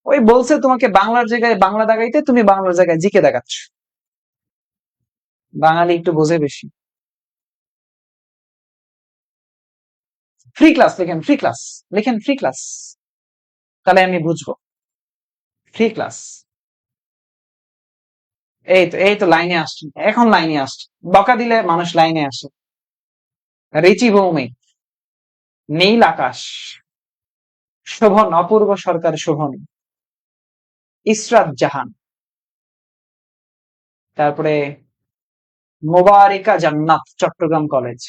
ওই বলছে তোমাকে বাংলার জায়গায় বাংলা দাগাইতে, তুমি বাংলার জায়গায় জিকে দেখাচ্ছ। বাঙালি একটু বোঝে বেশি। ফ্রি ক্লাস লিখেন, ফ্রি ক্লাস লিখেন, ফ্রি ক্লাস, তাহলে আমি বুঝবো। ফ্রি ক্লাস, এই তো লাইনে আসছে, এখন লাইনে আসছে, বকা দিলে মানুষ লাইনে আসে। রিচি ভৌমিক, নীল আকাশ, শোভন, অপূর্ব সরকার শোভন, ইসরাত জাহান, তারপরে মোবারিকা জান্নাত, চট্টগ্রাম কলেজ।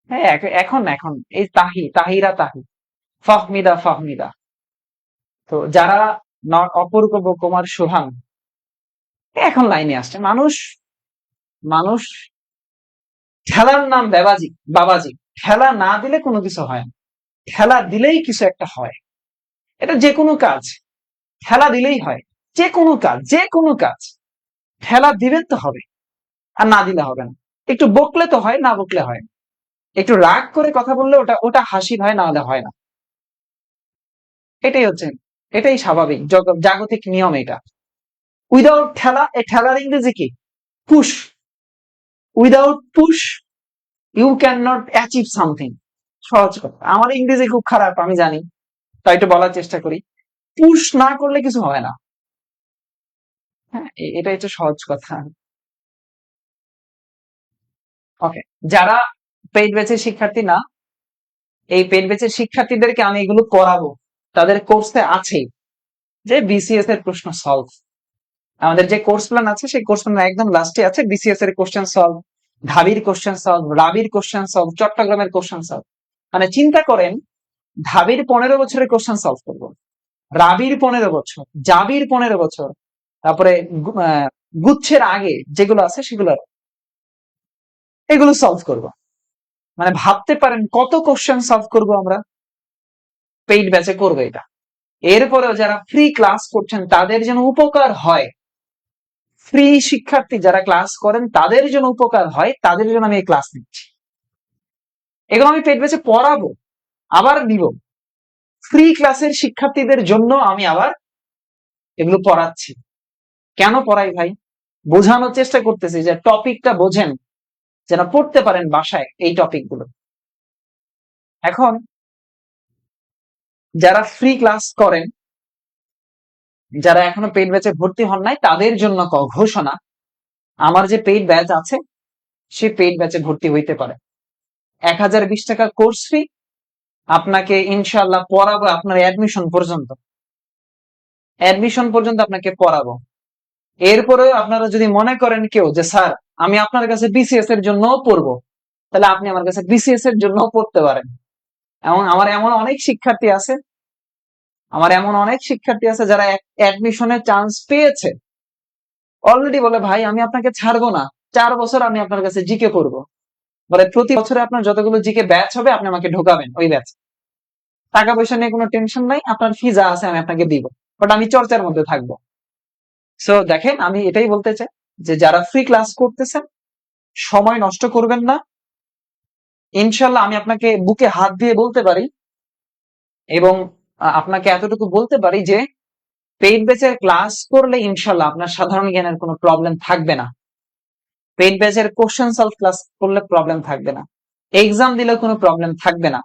হ্যাঁ, এখন এখন এই তাহিরা তাহি, ফাহমিদা ফাহমিদা। তো যারা অপূর্ব কুমার সুহান এখন লাইনে আসছে। মানুষ মানুষ ঠেলার নাম বাবাজি, বাবাজি। ঠেলা না দিলে কোনো কিছু হয় না, ঠেলা দিলেই কিছু একটা হয়। এটা যে কোনো কাজ ঠেলা দিলেই হয়। যে কোনো কাজ, যে কোনো কাজ ঠেলা দিবেন তো হবে, আর না দিলে হবে না। একটু বকলে তো হয়, না বকলে হয় না। একটু রাগ করে কথা বললে ওটা ওটা হাসির হয়, না হলে হয় না। এটাই হচ্ছে, এটাই স্বাভাবিক জাগতিক নিয়ম এটা। উইদাউট ঠেলা, এই ঠেলার ইংরেজি কি? Push. Without push you can not achieve something. সহজ কথা, আমার ইংরেজি খুব খারাপ আমি জানি, তাই একটু বলার চেষ্টা করি। পুশ না করলে কিছু হয় না। হ্যাঁ, এটা হচ্ছে সহজ কথা। ওকে, যারা পেইড ব্যাচের শিক্ষার্থী না, এই পেইড ব্যাচের শিক্ষার্থীদেরকে আমি এগুলো করাবো। তাদের কোর্সে আছে যে বিসিএস এর প্রশ্ন সলভ। আমাদের যে কোর্স প্ল্যান আছে সেই কোর্স প্ল্যান একদম লাস্টে আছে বিসিএস এর কোশ্চেন সলভ, ঢাবির কোশ্চেন সলভ, রাবির কোশ্চেন সলভ, চট্টগ্রামের কোশ্চেন সলভ। মানে চিন্তা করেন, ঢাবির 15 বছরের কোশ্চেন সলভ করবো, রাবির 15 বছর, জাবির 15 বছর, তারপরে গুচ্ছের আগে যেগুলো আছে সেগুলো, এগুলো সলভ করব। মানে ভাবতে পারেন কত কোশ্চেন সলভ করব আমরা, পেইড ব্যাচে করবো এটা। এরপরেও যারা ফ্রি ক্লাস করছেন তাদের যেন উপকার হয়, ফ্রি শিক্ষার্থী যারা ক্লাস করেন তাদের জন্য উপকার হয়, তাদের জন্য আমি এই ক্লাস নিচ্ছি। এগুলো আমি পেইড ব্যাচে পড়াবো, আবার নিব। ফ্রি ক্লাসের শিক্ষার্থীদের জন্য আমি আবার এগুলো পড়াচ্ছি। কেন পড়াই ভাই? বোঝানোর চেষ্টা করতেছি যে টপিকটা বোঝেন, যেন পড়তে পারেন বাসায় এই টপিকগুলো। এখন যারা ফ্রি ক্লাস করেন, যারা এখনো পেইড ব্যাচে ভর্তি হন নাই, তাদের জন্য ঘোষণা, আমার যে পেইড ব্যাচ আছে সে পেইড ব্যাচে ভর্তি হইতে পারে। 1020 টাকা কোর্স ফি, আপনাকে ইনশাআল্লাহ পড়াবো আপনার অ্যাডমিশন পর্যন্ত। অ্যাডমিশন পর্যন্ত আপনাকে পড়াবো। এরপরেও আপনারা যদি মনে করেন কেউ যে স্যার আমি আপনার কাছে বিসিএস এর জন্য পড়বো, তাহলে আপনি আমার কাছে বিসিএস এর জন্য পড়তে পারেন। এবং আমার এমন অনেক শিক্ষার্থী আছে, যারা অ্যাডমিশনের চান্স পেয়েছে, অলরেডি বলে ভাই আমি আপনাকে ছাড়বো না, 4 বছর আমি আপনার কাছে জিকে করবো। বলে প্রতি বছরে আপনার যতগুলো জিকে ব্যাচ হবে আপনি আমাকে ঢোকাবেন ওই ব্যাচ, টাকা পয়সা নিয়ে কোনো টেনশন নাই, আপনার ফি যা আছে আমি আপনাকে দিব, বাট আমি চর্চার মধ্যে থাকবো। সো দেখেন, আমি এটাই বলতে চাই যে যারা ফ্রি ক্লাস করতেছেন সময় নষ্ট করবেন না। ইনশাল্লাহ আমি আপনাকে বুকে হাত দিয়ে বলতে পারি, এবং আপনাকে এতটুকু বলতে পারি যে পেইড ব্যাচের ক্লাস করলে ইনশাল্লাহ আপনার সাধারণ জ্ঞানের কোনো প্রবলেম থাকবে না। পেইড ব্যাচের কোশ্চেন সলভ ক্লাস করলে প্রবলেম থাকবে না, এক্সাম দিলে কোনো প্রবলেম থাকবে না।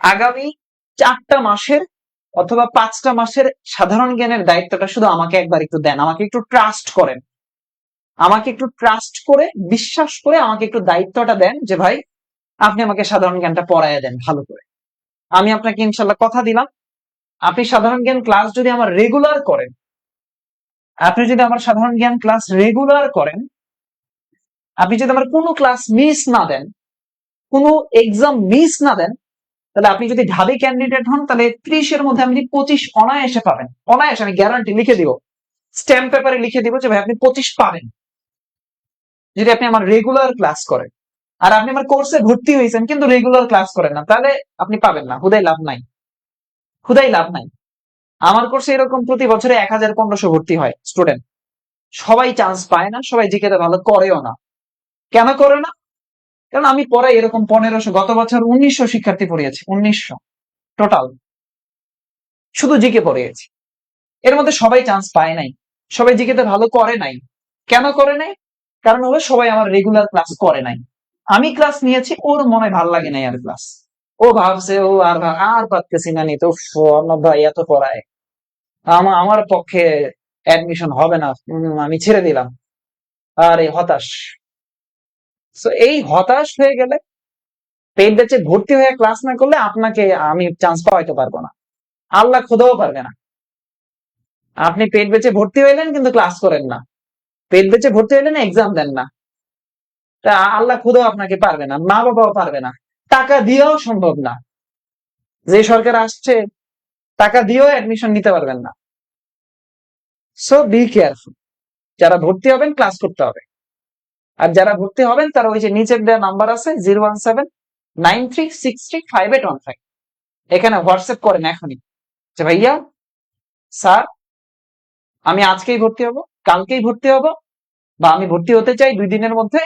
আগামী 4টা মাসের অথবা 5টা মাসের সাধারণ জ্ঞানের দায়িত্বটা শুধু আমাকে একবার একটু দেন, আমাকে একটু ট্রাস্ট করেন, আমাকে একটু ট্রাস্ট করে বিশ্বাস করে আমাকে একটু দায়িত্বটা দেন যে ভাই আপনি আমাকে সাধারণ জ্ঞানটা পড়াইয়া দেন ভালো করে। আমি আপনাকে ইনশাল্লাহ কথা দিলাম, আপনি সাধারণ জ্ঞান ক্লাস যদি আমার রেগুলার করেন, আপনি যদি আমার সাধারণ জ্ঞান ক্লাস রেগুলার করেন, আপনি যদি আমার কোনো ক্লাস মিস না দেন, কোনো এক্সাম মিস না দেন, তাহলে আপনি যদি ঢাবি ক্যান্ডিডেট হন তাহলে 30-এর মধ্যে আপনি 25 অনায়াসে পাবেন। অনায়াসে, আমি গ্যারান্টি লিখে দিব, স্ট্যাম্প পেপারে লিখে দিব যে ভাই আপনি 25 পাবেন যদি আপনি আমার রেগুলার ক্লাস করেন। আর আপনি আমার কোর্সে ভর্তি হয়েছেন কিন্তু রেগুলার ক্লাস করেন না, তাহলে আপনি পাবেন না, হুদাই লাভ নাই, হুদাই লাভ নাই। আমার কোর্সে এরকম প্রতি বছরে 1000-1500 ভর্তি হয় স্টুডেন্ট, সবাই চান্স পায় না, সবাই জিকেতে ভালো করেও না। কেন করে না? কারণ আমি পরে এরকম 1500, গত বছর 1900 শিক্ষার্থী পড়িয়েছি, 1900 টোটাল, শুধু জিকে পড়িয়েছি। এর মধ্যে সবাই চান্স পায় নাই, সবাই জিকেতে ভালো করে নাই। কেন করে নাই? কারণ হলো সবাই আমার রেগুলার ক্লাস করে নাই। আমি ক্লাস নিয়েছি, ওর মনে ভাল লাগে নাই আর ক্লাস, ও ভাবছে ও আর পারতেছি না, নিতে ভাই এত পড়ায়, আমার পক্ষে অ্যাডমিশন হবে না, আমি ছেড়ে দিলাম। আর এই হতাশ, তো এই হতাশ হয়ে গেলে পেইড ব্যাচে ভর্তি হয়ে ক্লাস না করলে আপনাকে আমি চান্স পাওয়াইতে পারবো না, আল্লাহ খোদাও পারবে না। আপনি পেইড ব্যাচে ভর্তি হইলেন কিন্তু ক্লাস করেন না, পেইড ব্যাচে ভর্তি হইলেন এক্সাম দেন না, তা আল্লাহ খোদাও আপনাকে পারবে না, মা বাবাও পারবে না, টাকা দিয়েও সম্ভব না। যে সরকার আসছে টাকা দিয়েও অ্যাডমিশন নিতে পারবেন না। So be careful. যারা ভর্তি হবেন ক্লাস করতে হবে, আর যারা ভর্তি হবেন তারা ওই যে নিচের দেওয়া নাম্বার আছে 01793635815, এখানে হোয়াটসঅ্যাপ করেন এখনই যে ভাইয়া স্যার আমি আজকেই ভর্তি হব, কালকেই ভর্তি হব, বা আমি ভর্তি হতে চাই 2 দিনের মধ্যে,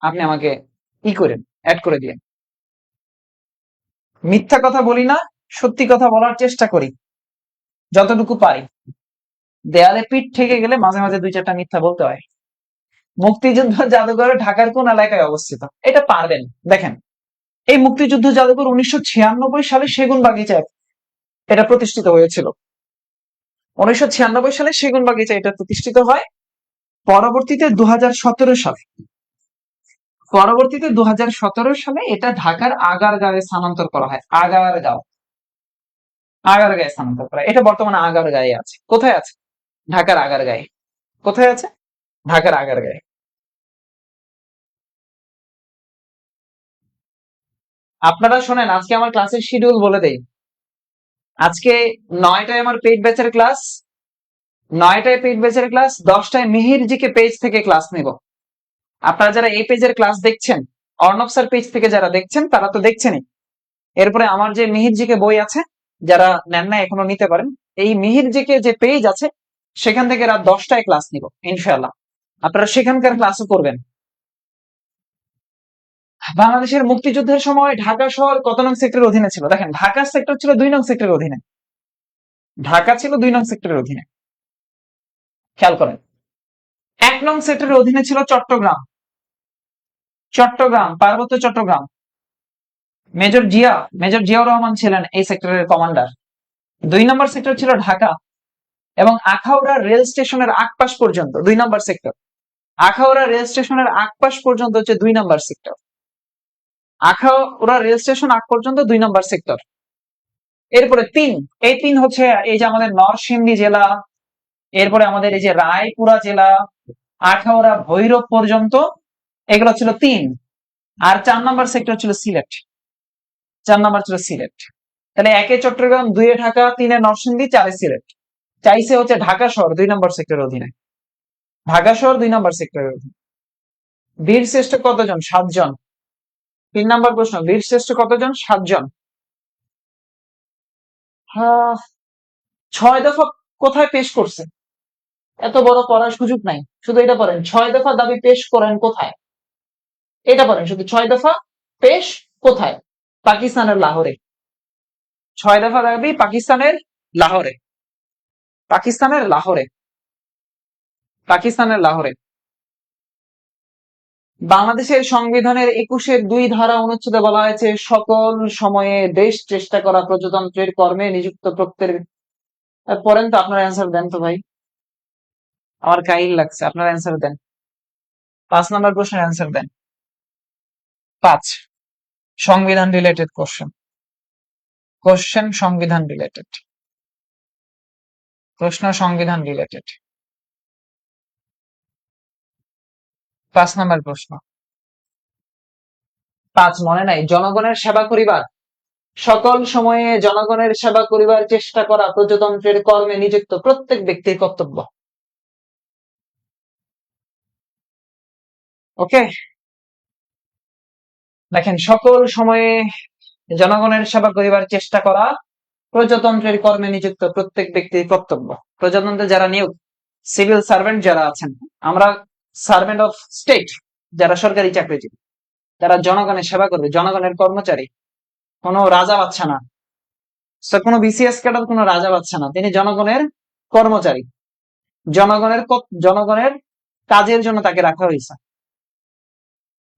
আপনি আমাকে করেন, অ্যাড করে দিন। মিথ্যা কথা বলি না, সত্যি কথা বলার চেষ্টা করি যতটুকু পারি। দেয়ালে পিঠ ঠেকে গেলে মাঝে মাঝে 2-4টা মিথ্যা বলতে হয়। মুক্তিযুদ্ধ জাদুঘর ঢাকার কোন এলাকায় অবস্থিত? এটা পারবেন। দেখেন, এই মুক্তিযুদ্ধ জাদুঘর 1996 সালে সেগুন বাগিচায় এটা প্রতিষ্ঠিত হয়েছিল। 1996 সালে সেগুন বাগিচা এটা প্রতিষ্ঠিত হয়। পরবর্তীতে 2017 সালে এটা ঢাকার আগারগাঁওয়ে স্থানান্তর করা হয়। আগারগাঁয়ে স্থানান্তর করা, এটা বর্তমানে আগারগাঁয়ে আছে। কোথায় আছে? ঢাকার আগারগাঁয়ে। কোথায় আছে? ঢাকার আগারগাঁয়ে। আপনারা শোনেন, আজকে আমার ক্লাসের শিডিউল বলে দেই। আজকে 9টায় আমার পেইড ব্যাচের ক্লাস, 10টায় মিহির জিকে পেজ থেকে ক্লাস নেব। আপনারা যারা এই পেজের ক্লাস দেখছেন, অর্ণব স্যার পেজ থেকে যারা দেখছেন তারা তো দেখছেনই। এরপরে আমার যে মিহির জিকে বই আছে, যারা নেন না এখনো নিতে পারেন। এই মিহির জিকে যে পেজ আছে সেখান থেকে রাত 10টায় ক্লাস নিব ইনশাআল্লাহ। আপনারা সেখানকার ক্লাসও করবেন। বাংলাদেশের মুক্তিযুদ্ধের সময় ঢাকা শহর কত নং সেক্টরের অধীনে ছিল? দেখেন, ঢাকা সেক্টর ছিল 2 নং সেক্টরের অধীনে। ঢাকা ছিল 2 নং সেক্টরের অধীনে। খেয়াল করেন, 1 নং সেক্টরের অধীনে ছিল চট্টগ্রাম। পার্বত্য চট্টগ্রাম। মেজর জিয়াউর রহমান ছিলেন এই সেক্টরের কমান্ডার। 2 নম্বর সেক্টর ছিল ঢাকা এবং আখাউড়া রেল স্টেশনের আগপাশ পর্যন্ত 2 নম্বর সেক্টর। আখাউড়া রেল স্টেশনের আগপাশ পর্যন্ত হচ্ছে 2 নম্বর সেক্টর। আখাউড়া রেল স্টেশন আগ পর্যন্ত 2 নম্বর সেক্টর। এরপরে 3, এই 3 হচ্ছে এই যে আমাদের নরসিংদী জেলা, এরপরে আমাদের এই যে রায়পুরা জেলা, আখাউড়া ভৈরব পর্যন্ত, এগুলো ছিল 3। আর 4 নম্বর সেক্টর ছিল সিলেট। 4 নম্বর ছিল সিলেট। তাহলে 1-এ চট্টগ্রাম, 2-এ ঢাকা, 3-এ নরসিংদী, 4-এ সিলেট। চাইছে হচ্ছে ঢাকা শহর 2 নম্বর সেক্টরের অধীনে। ঢাকা শহর 2 নম্বর সেক্টরের অধীনে। বীর শ্রেষ্ঠ কতজন? 7 জন। 3 নম্বর প্রশ্ন, বীর শ্রেষ্ঠ কতজন? 7 জন। 6 দফা কোথায় পেশ করছে? এত বড় পড়ার সুযোগ নাই, শুধু এটা পড়েন 6 দফা দাবি পেশ করেন কোথায়, এটা পড়েন শুধু 6 দফা পেশ কোথায়? পাকিস্তানের লাহোরে। 6 দফা দাবি পাকিস্তানের লাহোরে। পাকিস্তানের লাহোরে। পাকিস্তানের লাহোরে। বাংলাদেশের সংবিধানের 21-এর 2 ধারা অনুচ্ছেদে বলা হয়েছে সকল সময়ে দেশ চেষ্টা করা প্রজাতন্ত্রের কর্মে নিযুক্ত প্রত্যেক। পড়েন তো, আপনার অ্যান্সার দেন তো ভাই, আমার কাহিল লাগছে, আপনার অ্যান্সার দেন। 5 নম্বর প্রশ্নের অ্যান্সার দেন। 5 সংবিধান রিলেটেড কোশ্চেন সংবিধান রিলেটেড প্রশ্ন, সংবিধান রিলেটেড। 5 নম্বর প্রশ্ন। 5 মনে নাই? জনগণের সেবা করিবার, সকল সময়ে জনগণের সেবা করিবার চেষ্টা করা প্রজাতন্ত্রের কর্মে নিযুক্ত প্রত্যেক ব্যক্তির কর্তব্য। ওকে, দেখেন, সকল সময়ে জনগণের সেবা করিবার চেষ্টা করা প্রজাতন্ত্রের কর্মে নিযুক্ত প্রত্যেক ব্যক্তির কর্তব্য। প্রজাতন্ত্রে যারা নিয়োগ, সিভিল সার্ভেন্ট যারা আছেন, আমরা সার্ভেন্ট অফ স্টেট, যারা সরকারি চাকরিজীবী, যারা জনগণের সেবা করবে, জনগণের কর্মচারী, কোনো রাজা বাচ্চা না, কোনো বিসিএস ক্যাডার কোনো রাজা বাচ্চা না, তিনি জনগণের কর্মচারী। জনগণের কাজের জন্য তাকে রাখা হয়েছে,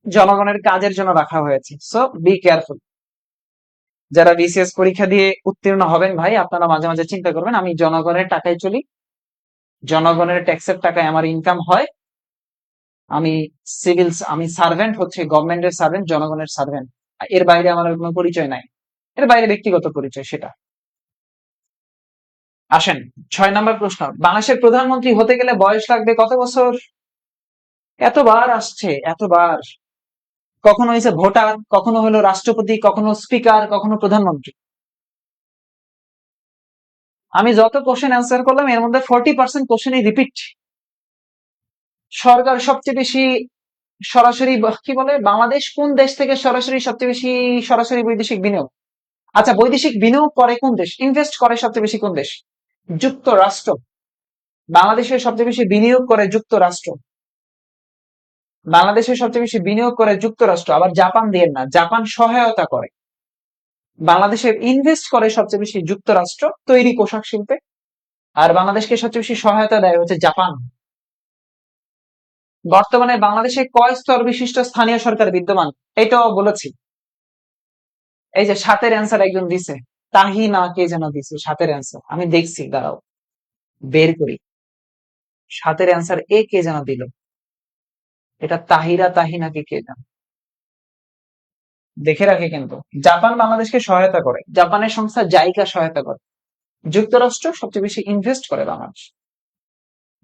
জনগণের কাজের জন্য রাখা হয়েছে। So be careful. যারা বিসিএস পরীক্ষা দিয়ে উত্তীর্ণ হবেন ভাই, আপনারা মাঝে মাঝে চিন্তা করবেন, আমি জনগণের টাকায় চলি, জনগণের ট্যাক্সের টাকায় আমার ইনকাম হয়, আমি সার্ভেন্ট, হচ্ছে গভর্নমেন্টের সার্ভেন্ট, জনগণের সার্ভেন্ট। এর বাইরে আমার আর কোনো পরিচয় নাই, এর বাইরে ব্যক্তিগত পরিচয় সেটা। আসেন 6 নম্বর প্রশ্ন, বাংলাদেশের প্রধানমন্ত্রী হতে গেলে বয়স লাগবে কত বছর? এতবার আসছে, এতবার। কখনো হয়েছে ভোটার, কখনো হলো রাষ্ট্রপতি, কখনো স্পিকার, কখনো প্রধানমন্ত্রী। আমি যত কোশ্চেন অ্যান্সার করলাম এর মধ্যে 40% কোশ্চেনই রিপিট। সরকার সবচেয়ে বেশি সরাসরি কি বলে, বাংলাদেশ কোন দেশ থেকে সরাসরি সবচেয়ে বেশি সরাসরি বৈদেশিক বিনিয়োগ? আচ্ছা, বৈদেশিক বিনিয়োগ করে কোন দেশ, ইনভেস্ট করে সবচেয়ে বেশি কোন দেশ? যুক্তরাষ্ট্র। বাংলাদেশের সবচেয়ে বেশি বিনিয়োগ করে যুক্তরাষ্ট্র। বাংলাদেশের সবচেয়ে বেশি বিনিয়োগ করে যুক্তরাষ্ট্র। আবার জাপান দিয়ে না, জাপান সহায়তা করে। বাংলাদেশের ইনভেস্ট করে সবচেয়ে বেশি যুক্তরাষ্ট্র তৈরি পোশাক শিল্পে, আর বাংলাদেশকে সবচেয়ে বেশি সহায়তা দেয় হচ্ছে জাপান। বর্তমানে বাংলাদেশে কয় স্তর বিশিষ্ট স্থানীয় সরকার বিদ্যমান? এটাও বলেছি। এই যে 7-এর অ্যান্সার একজন দিছে, তাহি না কে যেন দিছে 7-এর অ্যান্সার, আমি দেখছি, দাঁড়াও বের করি। 7-এর অ্যান্সার এ কে যেন দিল, এটা তাহিরা তাহি নাকি কে যেন, দেখে রাখে কিন্তু। জাপান বাংলাদেশকে সহায়তা করে, জাপানের সংস্থা জাইকা সহায়তা করে। যুক্তরাষ্ট্র সবচেয়ে বেশি ইনভেস্ট করে বাংলাদেশ।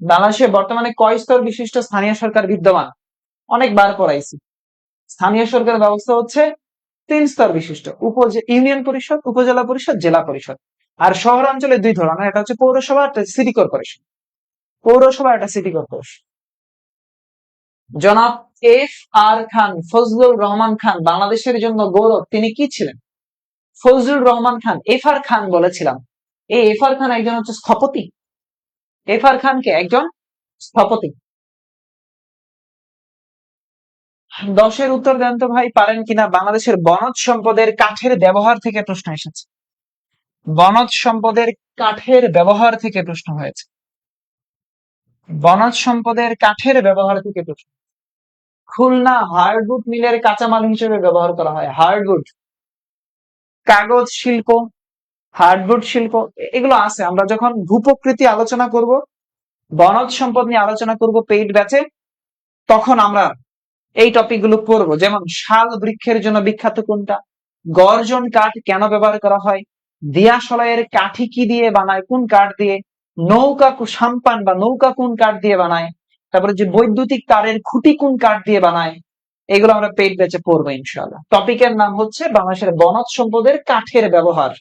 বাংলাদেশে বর্তমানে কয় স্তর বিশিষ্ট স্থানীয় সরকার বিদ্যমান? অনেকবার পড়াইছি। স্থানীয় সরকার ব্যবস্থা হচ্ছে 3 স্তর বিশিষ্ট, ইউনিয়ন পরিষদ, উপজেলা পরিষদ, জেলা পরিষদ। আর শহরাঞ্চলে 2 ধরনের, এটা হচ্ছে পৌরসভা, একটা সিটি কর্পোরেশন। পৌরসভা, একটা সিটি কর্পোরেশন। জনাব এফ আর খান, ফজলুর রহমান খান বাংলাদেশের জন্য গৌরব, তিনি কি ছিলেন? ফজলুর রহমান খান, এফ আর খান বলেছিলাম। এই এফ আর খান একজন হচ্ছে স্থপতি। এফ আর খানকে একজন স্থপতি। 10-এর উত্তর দেন তো ভাই, পারেন কিনা। বাংলাদেশের বনজ সম্পদের কাঠের ব্যবহার থেকে প্রশ্ন এসেছে। বনজ সম্পদের কাঠের ব্যবহার থেকে প্রশ্ন হয়েছে। বনজ সম্পদের কাঠের ব্যবহার থেকে প্রশ্ন। খুলনা হার্ডউড মিলের কাঁচামাল হিসেবে ব্যবহার করা হয় হার্ডউড। কাগজ শিল্প, হার্ডউড শিল্প, এগুলো আছে। আমরা যখন ভূপ্রকৃতি আলোচনা করব, বনজ সম্পদ নিয়ে আলোচনা করব পেইড ব্যাচে, তখন আমরা এই টপিক গুলো পড়বো। যেমন শাল বৃক্ষের জন্য বিখ্যাত কোনটা, গর্জন কাঠ কেন ব্যবহার করা হয়, দিয়াশলাইয়ের কাঠি কি দিয়ে বানায়, কোন কাঠ দিয়ে, নৌকা সাম্পান বা নৌকা কোন কাঠ দিয়ে বানায়, তারপরে যে বৈদ্যুতিক তারের খুঁটি কোন কাঠ দিয়ে বানায়, এগুলো আমরা পেইড ব্যাচে পড়বো ইনশাআল্লাহ। টপিকের নাম হচ্ছে বাংলাদেশের বনজ সম্পদের কাঠের ব্যবহার।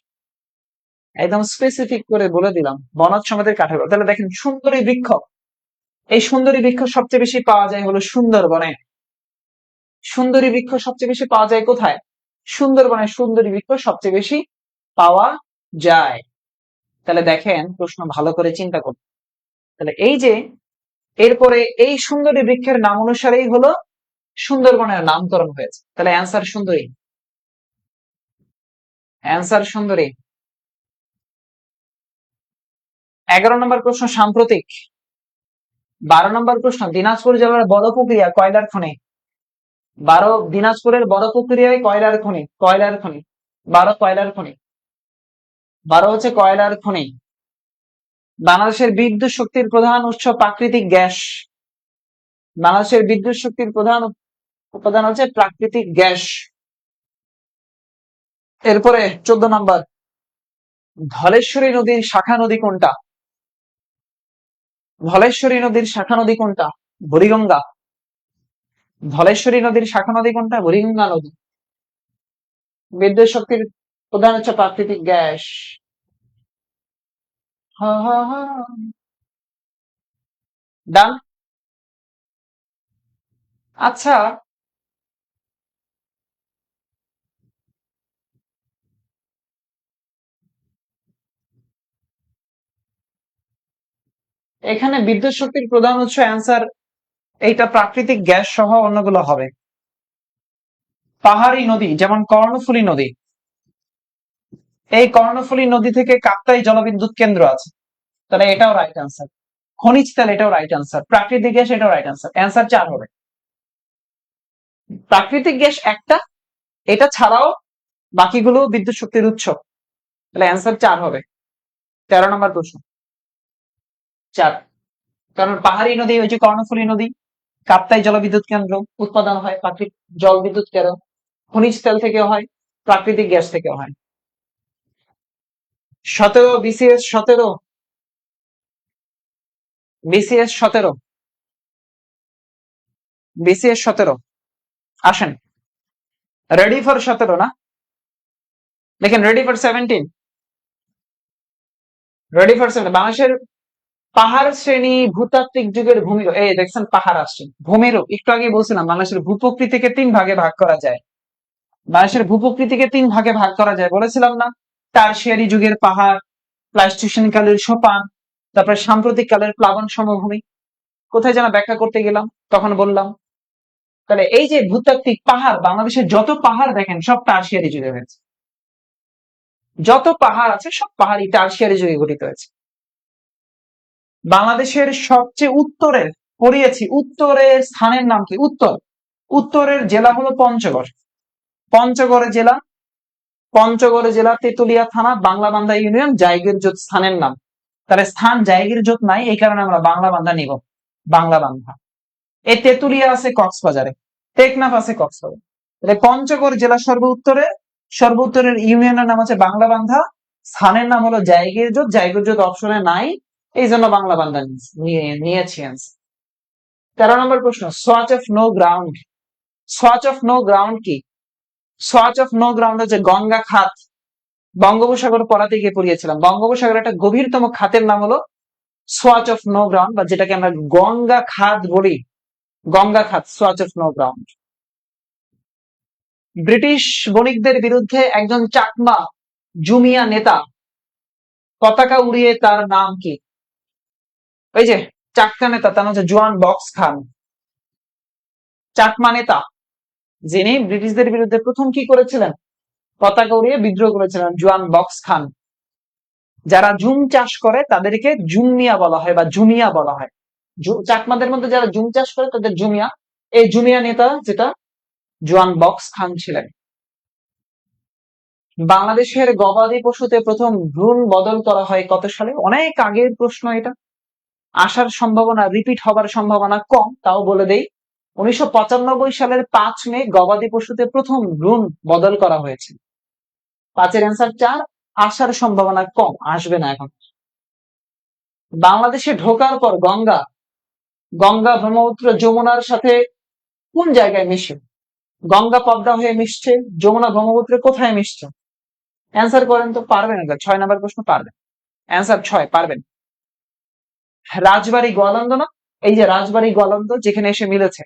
একদম স্পেসিফিক করে বলে দিলাম বনজ সম্পদের কাঠের ব্যবহার। তাহলে দেখেন সুন্দরী বৃক্ষ, এই সুন্দরী বৃক্ষ সবচেয়ে বেশি পাওয়া যায় হলো সুন্দরবনে। সুন্দরী বৃক্ষ সবচেয়ে বেশি পাওয়া যায় কোথায়? সুন্দরবনে সুন্দরী বৃক্ষ সবচেয়ে বেশি পাওয়া যায়। তাহলে দেখেন প্রশ্ন ভালো করে চিন্তা করুন। তাহলে এই যে এরপরে এই সুন্দরী বৃক্ষের নাম অনুসারেই হলো সুন্দরবনের নামকরণ হয়েছে। তাহলে অ্যান্সার সুন্দরী, অ্যান্সার সুন্দরী। 11 নম্বর প্রশ্ন সাম্প্রতিক। 12 নম্বর প্রশ্ন, দিনাজপুর জেলার বড় প্রক্রিয়া কয়লার খনি। দিনাজপুরের বড় প্রক্রিয়ায় কয়লার খনি, কয়লার খনি। 12 কয়লার খনি, 12 হচ্ছে কয়লার খনি। বাংলাদেশের বিদ্যুৎ শক্তির প্রধান উৎস প্রাকৃতিক গ্যাস। বাংলাদেশের বিদ্যুৎ শক্তির প্রধান উপাদান হচ্ছে প্রাকৃতিক গ্যাস। এরপরে 14 নম্বর, ধলেশ্বরী নদীর শাখা নদী কোনটা? ধলেশ্বরী নদীর শাখা নদী কোনটা? বুড়িগঙ্গা। ধলেশ্বরী নদীর শাখা নদী কোনটা? বুড়িগঙ্গা নদী। বিদ্যুৎ শক্তির প্রধান হচ্ছে প্রাকৃতিক গ্যাস। ডান। আচ্ছা, এখানে বিদ্যুৎ শক্তির প্রধান উৎস অ্যান্সার এইটা প্রাকৃতিক গ্যাস সহ অন্যগুলো হবে। পাহাড়ি নদী যেমন কর্ণফুলী নদী, এই কর্ণফুলী নদী থেকে কাপ্তাই জলবিদ্যুৎ কেন্দ্র আছে, তাহলে এটাও রাইট অ্যান্সার। খনিজ তেল, এটাও রাইট অ্যান্সার। প্রাকৃতিক গ্যাস, এটাও রাইট অ্যান্সার। অ্যান্সার 4 হবে। প্রাকৃতিক গ্যাস একটা, এটা ছাড়াও বাকিগুলো বিদ্যুৎ শক্তির উৎস, তাহলে অ্যান্সার 4 হবে। 13 নম্বর প্রশ্ন 4। কারণ পাহাড়ি নদী ওই যে কর্ণফুলী নদী, কাপ্তাই জলবিদ্যুৎ কেন্দ্র উৎপাদন হয় প্রাকৃতিক জল বিদ্যুৎ কেন্দ্র। খনিজ তেল থেকে হয়, প্রাকৃতিক গ্যাস থেকে হয়। 17 বিসিএস 17, বিসিএস 17, বিসিএস 17 আসেন। রেডি ফর 17 না? দেখেন রেডি ফর 17, রেডি ফর 17। বাংলাদেশের পাহাড় শ্রেণী ভূতাত্ত্বিক যুগের ভূমিরূপ, এই দেখছেন পাহাড় আসছে, ভূমিরূপ একটু আগে বলছিলাম বাংলাদেশের ভূপ্রকৃতিকে 3 ভাগে ভাগ করা যায়। বাংলাদেশের ভূপ্রকৃতিকে 3 ভাগে ভাগ করা যায় বলেছিলাম না? টারশিয়ারি যুগের পাহাড়, প্লাইস্টোসিন কালের সোপান, তারপরে সাম্প্রতিক কালের প্লাবন সমভূমি। কোথায় যেন ব্যাখ্যা করতে গেলাম, তখন বললাম। তাহলে এই যে ভূতাত্ত্বিক পাহাড়, বাংলাদেশের যত পাহাড় দেখেন সব টারশিয়ারি যুগে হয়েছে। যত পাহাড় আছে সব পাহাড়ই টারশিয়ারি যুগে গঠিত হয়েছে। বাংলাদেশের সবচেয়ে উত্তরের, পড়িয়েছি উত্তরের স্থানের নাম কি? উত্তর, উত্তরের জেলা হলো পঞ্চগড়। পঞ্চগড় জেলা, পঞ্চগড় জেলা তেতুলিয়া থানা, বাংলাবান্ধা ইউনিয়ন, জায়গির জোত স্থানের নাম। তাহলে স্থান জায়গির জোত নাই, এই কারণে আমরা বাংলাবান্ধা নিব। বাংলাবান্ধা। এই তেতুলিয়া আছে কক্সবাজারে, টেকনাফ আছে কক্সবাজারে। তাহলে পঞ্চগড় জেলা সর্ব উত্তরের ইউনিয়নের নাম আছে বাংলাবান্ধা, স্থানের নাম হলো জায়গির জোত। জায়গির জোত অপশনে নাই, এই জন্য বাংলাবান্ধা নিয়েছি আনসার। 13 নম্বর প্রশ্ন, swatch of no ground. Swatch of no ground কি? সোয়াচ অফ নো গ্রাউন্ড হচ্ছে গঙ্গা খাত। বঙ্গোপসাগর পড়াতে গিয়ে পড়িয়েছিলাম, বঙ্গোপসাগরের একটা গভীরতম খাতের নাম হলো সোয়াচ অফ নো গ্রাউন্ড, বা যেটাকে আমরা গঙ্গা খাত বলি। গঙ্গা খাত, swatch of no ground. British বণিকদের বিরুদ্ধে একজন চাকমা জুমিয়া নেতা পতাকা উড়িয়ে, তার নাম কি? ওই যে চাকমা নেতা, তার নাম হচ্ছে জোয়ান বক্স খান। চাকমা নেতা যিনি ব্রিটিশদের বিরুদ্ধে প্রথম কি করেছিলেন? পতাকা উড়িয়ে বিদ্রোহ করেছিলেন, জোয়ান বক্স খান। যারা জুম চাষ করে তাদেরকে জুমিয়া বলা হয় বা জুমিয়া বলা হয়। চাকমাদের মধ্যে যারা জুম চাষ করে তাদের জুমিয়া। এই জুমিয়া নেতা যেটা জোয়ান বক্স খান ছিলেন। বাংলাদেশের গবাদি পশুতে প্রথম ভ্রূণ বদল করা হয় কত সালে? অনেক আগের প্রশ্ন এটা, আসার সম্ভাবনা, রিপিট হবার সম্ভাবনা কম, তাও বলে দেই। 1995 সালের 5 মে গবাদি পশুতে প্রথম ভ্রূণ বদল করা হয়েছে। 5-এর অ্যান্সার 4, আসার সম্ভাবনা কম, আসবে না এখন। বাংলাদেশে ঢোকার পর গঙ্গা, গঙ্গা ব্রহ্মপুত্র যমুনার সাথে কোন জায়গায় মিশে? গঙ্গা পদ্মা হয়ে মিশছে, যমুনা ব্রহ্মপুত্রে কোথায় মিশছে? অ্যান্সার করেন তো, পারবেন? 6 নাম্বার প্রশ্ন পারবেন, অ্যান্সার 6 পারবেন। রাজবাড়ী গোয়ালন্দ না? এই যে রাজবাড়ী গোয়ালন্দ যেখানে এসে মিলেছে,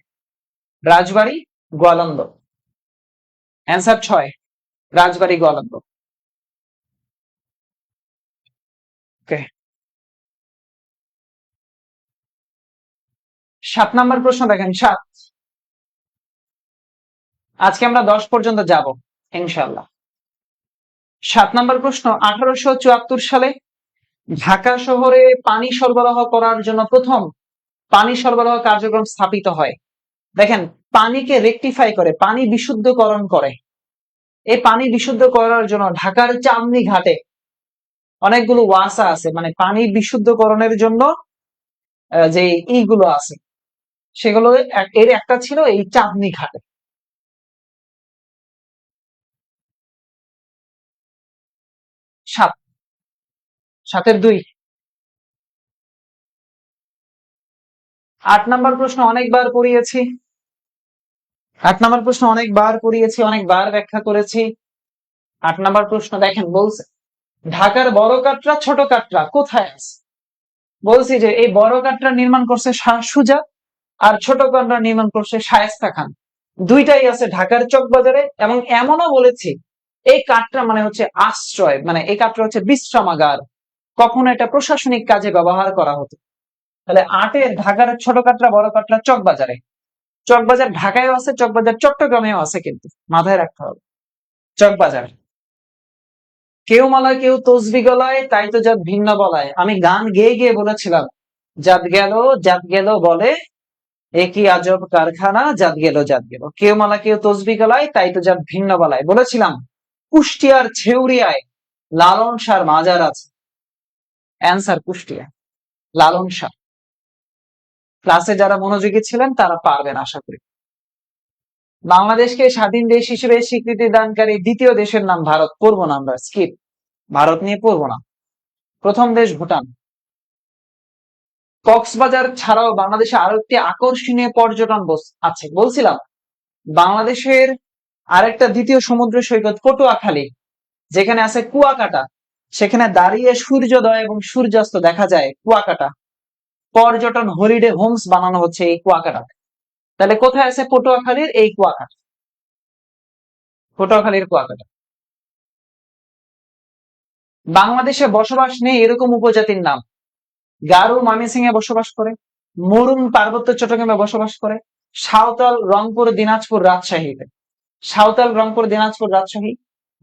রাজবাড়ী গোয়ালন্দ। অ্যান্সার 6 রাজবাড়ী গোয়ালন্দ। ওকে, 7 নাম্বার প্রশ্ন দেখেন, 7। আজকে আমরা 10 পর্যন্ত যাব ইনশাআল্লাহ। 7 নাম্বার প্রশ্ন, 1874 সালে ঢাকা শহরে পানি সরবরাহ করার জন্য প্রথম পানি সরবরাহ কার্যক্রম স্থাপিত হয়। দেখেন, পানিকে রেকটিফাই করে, পানি বিশুদ্ধকরণ করে। এই পানি বিশুদ্ধ করার জন্য ঢাকার চাঁদনী ঘাটে অনেকগুলো ওয়াসা আছে, মানে পানি বিশুদ্ধকরণের জন্য যে ইগুলো আছে, সেগুলো এর একটা ছিল এই চাঁদনী ঘাটে। 7, 7-এর 2। 8 নাম্বার প্রশ্ন অনেকবার পড়িয়েছি, 8 নাম্বার প্রশ্ন অনেকবার পড়িয়েছি, অনেকবার ব্যাখ্যা করেছি। 8 নাম্বার প্রশ্ন দেখেন, বলছে ঢাকার বড় কাটরা ছোট কাটরা কোথায় আছে? বলছি যে এই বড় কাটরা নির্মাণ করছে শাহ সুজা, আর ছোট কাটরা নির্মাণ করছে শায়েস্তা খান। দুইটাই আছে ঢাকার চকবাজারে। এবং এমনও বলেছি এই কাটরা মানে হচ্ছে আশ্রয়, মানে এই কাটরা হচ্ছে বিশ্রামাগার, কখনো এটা প্রশাসনিক কাজে ব্যবহার করা হতো। তাহলে 8-এর ঢাকার ছোট কাটরা বড় কাটরা চকবাজারে। চকবাজার ঢাকায়ও আছে, চকবাজার চট্টগ্রামেও আছে, কিন্তু মাথায় রাখতে হবে চকবাজার। কেউ মালায় কেউ তসবি গলায়, তাই তো জাত ভিন্ন বলায়। আমি গান গেয়ে গিয়ে বলেছিলাম, জাত গেল বলে একই আজব কারখানা, জাত গেল। কেউ মালা কেউ তসবি গলায়, তাই তো জাত ভিন্ন বলায়। বলেছিলাম কুষ্টিয়ার ছেউরিয়ায় লালন শাহর মাজার আছে। অ্যান্সার কুষ্টিয়া, লালন শাহ। ক্লাসে যারা মনোযোগী ছিলেন তারা পারবেন আশা করি। বাংলাদেশকে স্বাধীন দেশ হিসেবে স্বীকৃতি দানকারী দ্বিতীয় দেশের নাম ভারত। পড়বো না আমরা, স্কিপ। ভারত নিয়ে পড়বো না। প্রথম দেশ ভুটান। কক্সবাজার ছাড়াও বাংলাদেশে আরো একটি আকর্ষণীয় পর্যটন আছে, বলছিলাম বাংলাদেশের আরেকটা দ্বিতীয় সমুদ্র সৈকত পটুয়াখালী, যেখানে আছে কুয়াকাটা। সেখানে দাঁড়িয়ে সূর্যোদয় এবং সূর্যাস্ত দেখা যায় কুয়াকাটা। পর্যটন হলিডে হোমস বানানো হচ্ছে এই কুয়াকাটা। তাহলে কোথায় আছে পটুয়াখালীর এই কুয়াকাটা? পটুয়াখালীর কুয়াকাটা। বাংলাদেশে বসবাস নেই এরকম উপজাতির নাম: গারো ময়মনসিংহে বসবাস করে, মুরুং পার্বত্য চট্টগ্রামে বসবাস করে, সাঁওতাল রংপুর দিনাজপুর রাজশাহীতে। সাঁওতাল রংপুর দিনাজপুর রাজশাহী,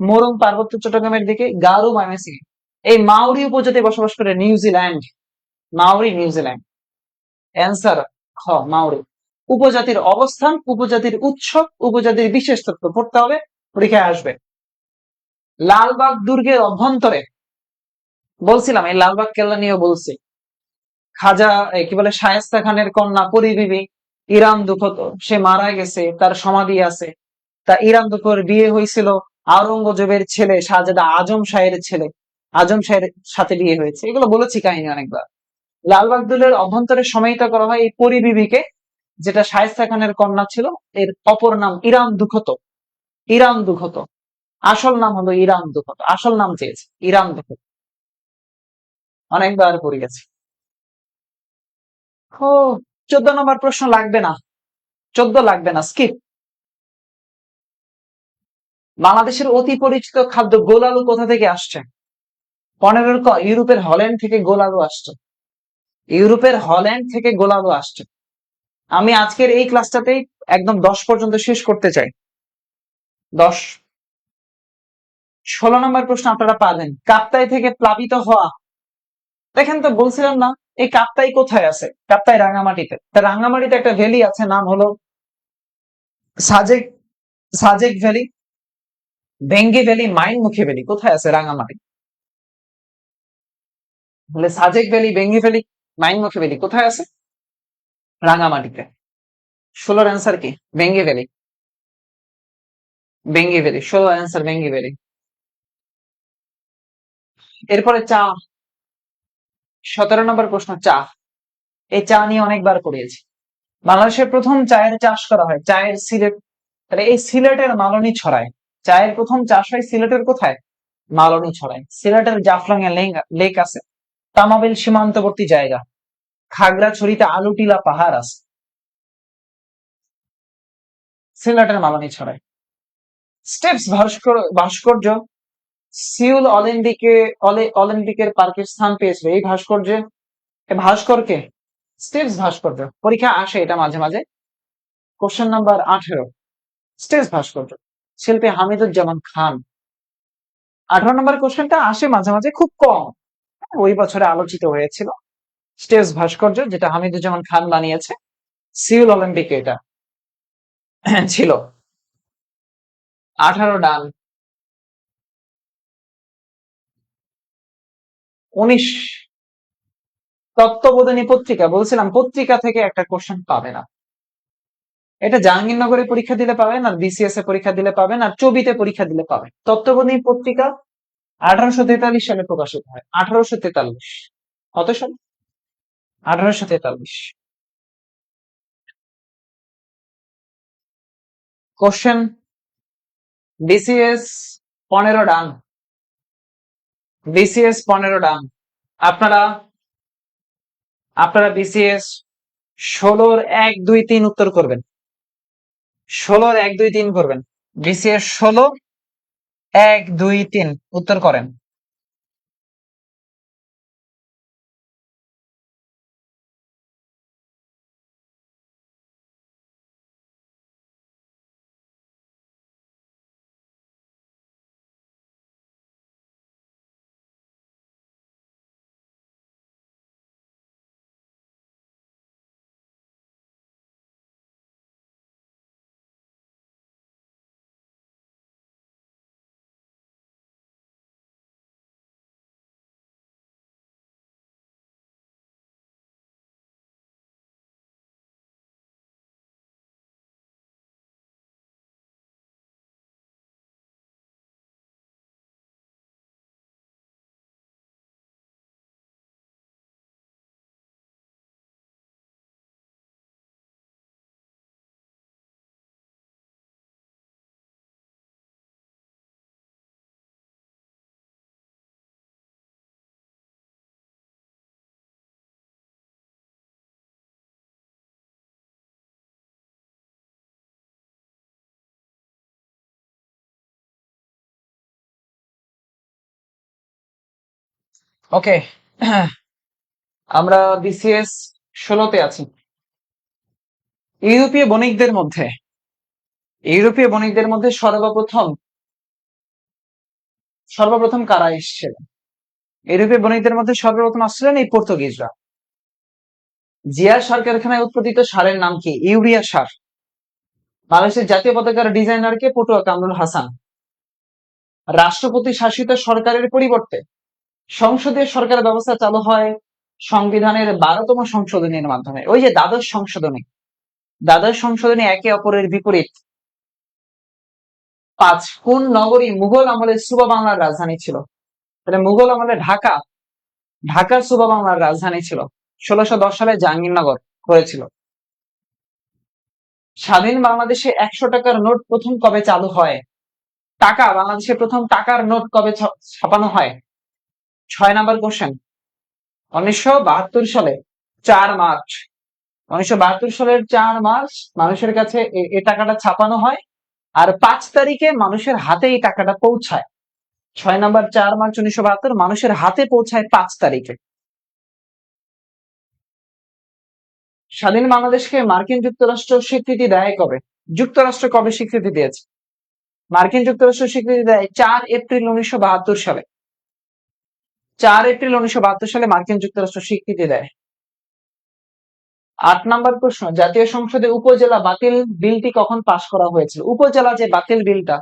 মুরুং পার্বত্য চট্টগ্রামের দিকে, গারো ময়মনসিংহে। এই মাউরি উপজাতি বসবাস করে নিউজিল্যান্ড। Maori New Zealand. অ্যান্সার খ, মাউরি। উপজাতির অবস্থান, উপজাতির উৎসব, উপজাতির বিশেষ তথ্য পড়তে হবে, পরীক্ষায় আসবে। লালবাগ দুর্গের অভ্যন্তরে, বলছিলাম এই লালবাগ কেল্লা নিয়েও বলছি। খাজা কি বলে, শায়েস্তা খানের কন্যা পরিবিবি ইরান দুখত, সে মারা গেছে, তার সমাধি আছে। তা ইরান দুখর বিয়ে হয়েছিল আওরঙ্গজেবের ছেলে শাহজাদা আজম শাহের ছেলে, আজম শাহের সাথে বিয়ে হয়েছে, এগুলো বলেছি কাহিনী অনেকবার। লালবাগ দুর্গের অভ্যন্তরে সমাহিত করা হয় এই পরিবিবিকে, যেটা শায়েস্তা খানের কন্যা ছিল। এর অপর নাম ইরান দুখত। ইরান দুখত। আসল নাম হলো ইরান দুখত, আসল নাম চেয়েছে ইরান দুখত। অনেকবার পড়ে গেছে। ও, 14 নম্বর প্রশ্ন লাগবে না, 14 লাগবে না, স্কিপ। বাংলাদেশের অতি পরিচিত খাদ্য গোল আলু কোথা থেকে আসছে? 15 ক, ইউরোপের হল্যান্ড থেকে গোল আলু আসছে। ইউরোপের হল্যান্ড থেকে গোল আলু আসছে। আমি আজকের এই ক্লাসটাতেই একদম 10 পর্যন্ত শেষ করতে চাই। 10। 16 নম্বর প্রশ্ন আপনারা পাবেন, কাপ্তাই থেকে প্লাবিত হওয়া। দেখেন তো, বলছিলাম না এই কাপ্তাই কোথায় আছে? কাপ্তাই রাঙামাটিতে। তা রাঙামাটিতে একটা ভ্যালি আছে, নাম হলো Sajek, Sajek valley, Vengi valley, Mainimukhi valley. কোথায় আছে? রাঙামাটি। বলে Sajek valley, Vengi valley, Mainimukhi valley কোথায় আছে? রাঙামাটিতে। 16-র অ্যান্সার কি? Vengi valley. Vengi valley, 16 answer Vengi valley. এরপরে চা। 17 নম্বর প্রশ্ন, চা। এই চা নিয়ে অনেকবার পড়িয়েছি। বাংলাদেশের প্রথম চায়ের চাষ করা হয় চায়ের সিলেট, তাহলে এই সিলেটের মালনী ছড়ায়। চায়ের প্রথম চাষ হয় সিলেটের কোথায়? মালনী ছড়ায়। সিলেটের জাফলং এ লেক আছে। তামাবিল সীমান্তবর্তী জায়গা। খাগড়াছড়িতে আলুটিলা পাহাড় আছে। সিলেটের মালনী ছড়ায়। স্টেপস ভাস্কর্য সিউল অলিম্পিকের পার্কে স্থান পেয়েছিল। এই ভাস্কর্যে, ভাস্করকে স্টেপস ভাস্কর্য, পরীক্ষা আসে এটা মাঝে মাঝে। কোশ্চেন নাম্বার 18, স্টেপস ভাস্কর্য শিল্পী হামিদুজ্জামান খান। 18 নম্বর কোশ্চেনটা আসে মাঝে মাঝে, খুব কম, ওই বছরে আলোচিত হয়েছিল। স্টেপস ভাস্কর্য যেটা হামিদুজ্জামান খান বানিয়েছে, সিউল অলিম্পিকে এটা ছিল। 18 ডান। 19, তত্ত্ববোধিনী পত্রিকা। বলছিলাম পত্রিকা থেকে একটা কোশ্চেন পাবে না। এটা জাহাঙ্গীরনগরে পরীক্ষা দিলে পাবেন, আর বিসিএস এ পরীক্ষা দিলে পাবেন, আর চবিতে পরীক্ষা দিলে পাবেন। তত্ত্ববোধিনী পত্রিকা 1843 সালে প্রকাশিত হয়। 1843। কত সাল? 1843। কোশ্চেন, বিসিএস 15 ডান। বিসিএস 15 ডান। আপনারা আপনারা বিসিএস 16-র 1, 2, 3 উত্তর করবেন। 16-র 1, 2, 3 করবেন। বিসিএস 16, 1, 2, 3 উত্তর করেন। ওকে, আমরা বিসিএস 16-তে আছি। ইউরোপীয় বণিকদের মধ্যে সর্বপ্রথম কারা এসেছিল? ইউরোপীয় বণিকদের মধ্যে সর্বপ্রথম আসছিলেন এই পর্তুগিজরা। জিয়া সার কারখানায় উৎপাদিত সারের নাম কি? ইউরিয়া সার। বাংলাদেশের জাতীয় পতাকার ডিজাইনার কে? পটুয়া কামরুল হাসান। রাষ্ট্রপতি শাসিত সরকারের পরিবর্তে সংসদীয় সরকার ব্যবস্থা চালু হয় সংবিধানের 12তম সংশোধনীর মাধ্যমে। ওই যে দ্বাদশ সংশোধনী একে অপরের বিপরীত। 5, কোন নগরী মুঘল আমলে সুবা বাংলার রাজধানী ছিল? তাহলে মুঘল আমলে ঢাকা সুবা বাংলার রাজধানী ছিল। 1610 সালে জাহাঙ্গীরনগর হয়েছিল। স্বাধীন বাংলাদেশে 100 টাকার নোট প্রথম কবে চালু হয়? বাংলাদেশে প্রথম টাকার নোট কবে ছাপানো হয়? 6 নাম্বার কোশ্চেন। 1972 সালে 4 মার্চ। 1972 সালের 4 মার্চ মানুষের কাছে এই টাকাটা ছাপানো হয়, আর 5 তারিখে মানুষের হাতে এই টাকাটা পৌঁছায়। 6 নাম্বার 4 মার্চ 1972 মানুষের হাতে পৌঁছায় 5 তারিখে। স্বাধীন বাংলাদেশকে মার্কিন যুক্তরাষ্ট্র স্বীকৃতি দেয় কবে? যুক্তরাষ্ট্র কবে স্বীকৃতি দিয়েছে? মার্কিন যুক্তরাষ্ট্র স্বীকৃতি দেয় 4 এপ্রিল 1972 সালে। 4 এপ্রিল 1972 সালে মার্কিন যুক্তরাষ্ট্র স্বীকৃতি দেয়। 8 নাম্বার প্রশ্ন, জাতীয় সংসদে উপজেলা বাতিল বিলটি কখন পাশ করা হয়েছিল? উপজেলা যে বাতিল বিলটা,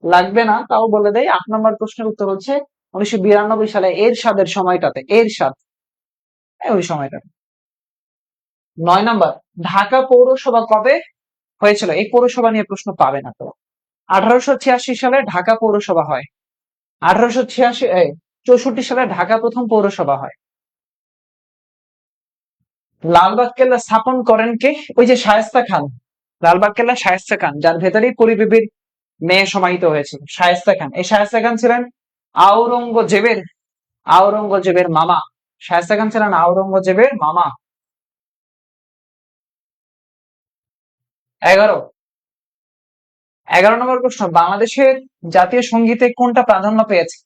লাগবে না তাও বলে দেয়। 8 নাম্বার প্রশ্নের উত্তর হচ্ছে 1992 সালে এরশাদের সময়টাতে। ওই সময়টাতে। 9 নাম্বার, ঢাকা পৌরসভা কবে হয়েছিল? এই পৌরসভা নিয়ে প্রশ্ন পাবে না তো। 1886 সালে ঢাকা পৌরসভা হয়। 64 সালে ঢাকা প্রথম পৌরসভা হয়। লালবাগ কেল্লা স্থাপন করেন কে? ওই যে শায়েস্তা খান। লালবাগ কেল্লা শায়েস্তা খান, যার ভেতরেই পরিবিবির মেয়ে সমাহিত হয়েছিল। শায়েস্তা খান। এই শায়েস্তা খান ছিলেন আওরঙ্গজেবের মামা। শায়েস্তা খান ছিলেন আওরঙ্গজেবের মামা। 11 নম্বর প্রশ্ন, বাংলাদেশের জাতীয় সঙ্গীতে কোনটা প্রাধান্য পেয়েছে?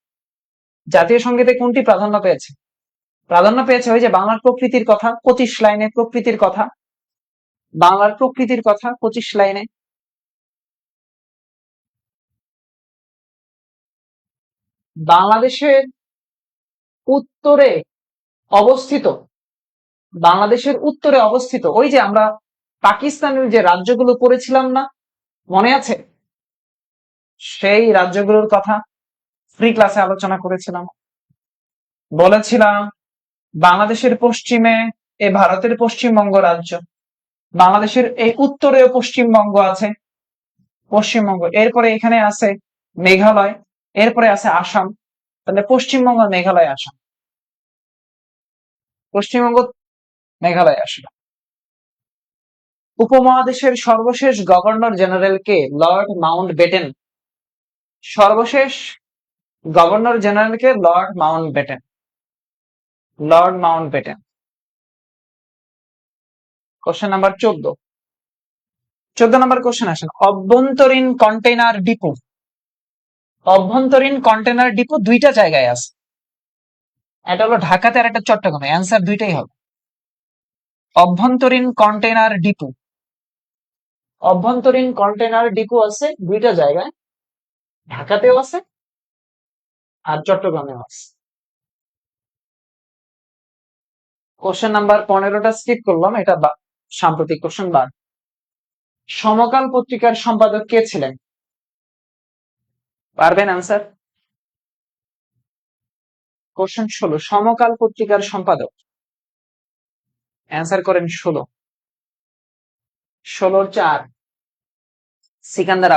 জাতীয় সঙ্গীতে কোনটি প্রাধান্য পেয়েছে? ওই যে বাংলার প্রকৃতির কথা, 25 লাইনে প্রকৃতির কথা। বাংলার প্রকৃতির কথা 25 লাইনে। বাংলাদেশের উত্তরে অবস্থিত ওই যে আমরা পাকিস্তানের যে রাজ্যগুলো পড়েছিলাম না, মনে আছে? সেই রাজ্যগুলোর কথা ফ্রি ক্লাসে আলোচনা করেছিলাম। বলেছিলাম বাংলাদেশের পশ্চিমে ভারতের পশ্চিমবঙ্গ রাজ্য, বাংলাদেশের এই উত্তরেও পশ্চিমবঙ্গ আছে, এরপরে এখানে আছে মেঘালয়, এরপরে আছে আসাম। তাহলে পশ্চিমবঙ্গ, মেঘালয়, আসাম। পশ্চিমবঙ্গ, মেঘালয়, আসাম। উপমহাদেশের সর্বশেষ গভর্নর জেনারেল কে? Lord Mountbatten. সর্বশেষ গভর্নর জেনারেল কে? Lord Mountbatten. কোশ্চেন নাম্বার 14 নম্বর কোশ্চেন আসেন। অভ্যন্তরীণ কন্টেনার ডিপো দুইটা জায়গায় আছে, এটা হলো ঢাকাতে আর একটা চট্টগ্রামে। অ্যান্সার দুইটাই হবে। অভ্যন্তরীণ কন্টেনার ডিপো আছে দুইটা জায়গায়, ঢাকাতেও আছে আর চট্টগ্রামেও আছে। কোশ্চেন নাম্বার 15টা স্কিপ করলাম, এটা সাম্প্রতিক কোশ্চেন। সমকাল পত্রিকার সম্পাদক কে ছিলেন? পারবেন অ্যান্সার? কোশ্চেন 16, সমকাল পত্রিকার সম্পাদক। অ্যান্সার করেন 16-4 সিকান্দার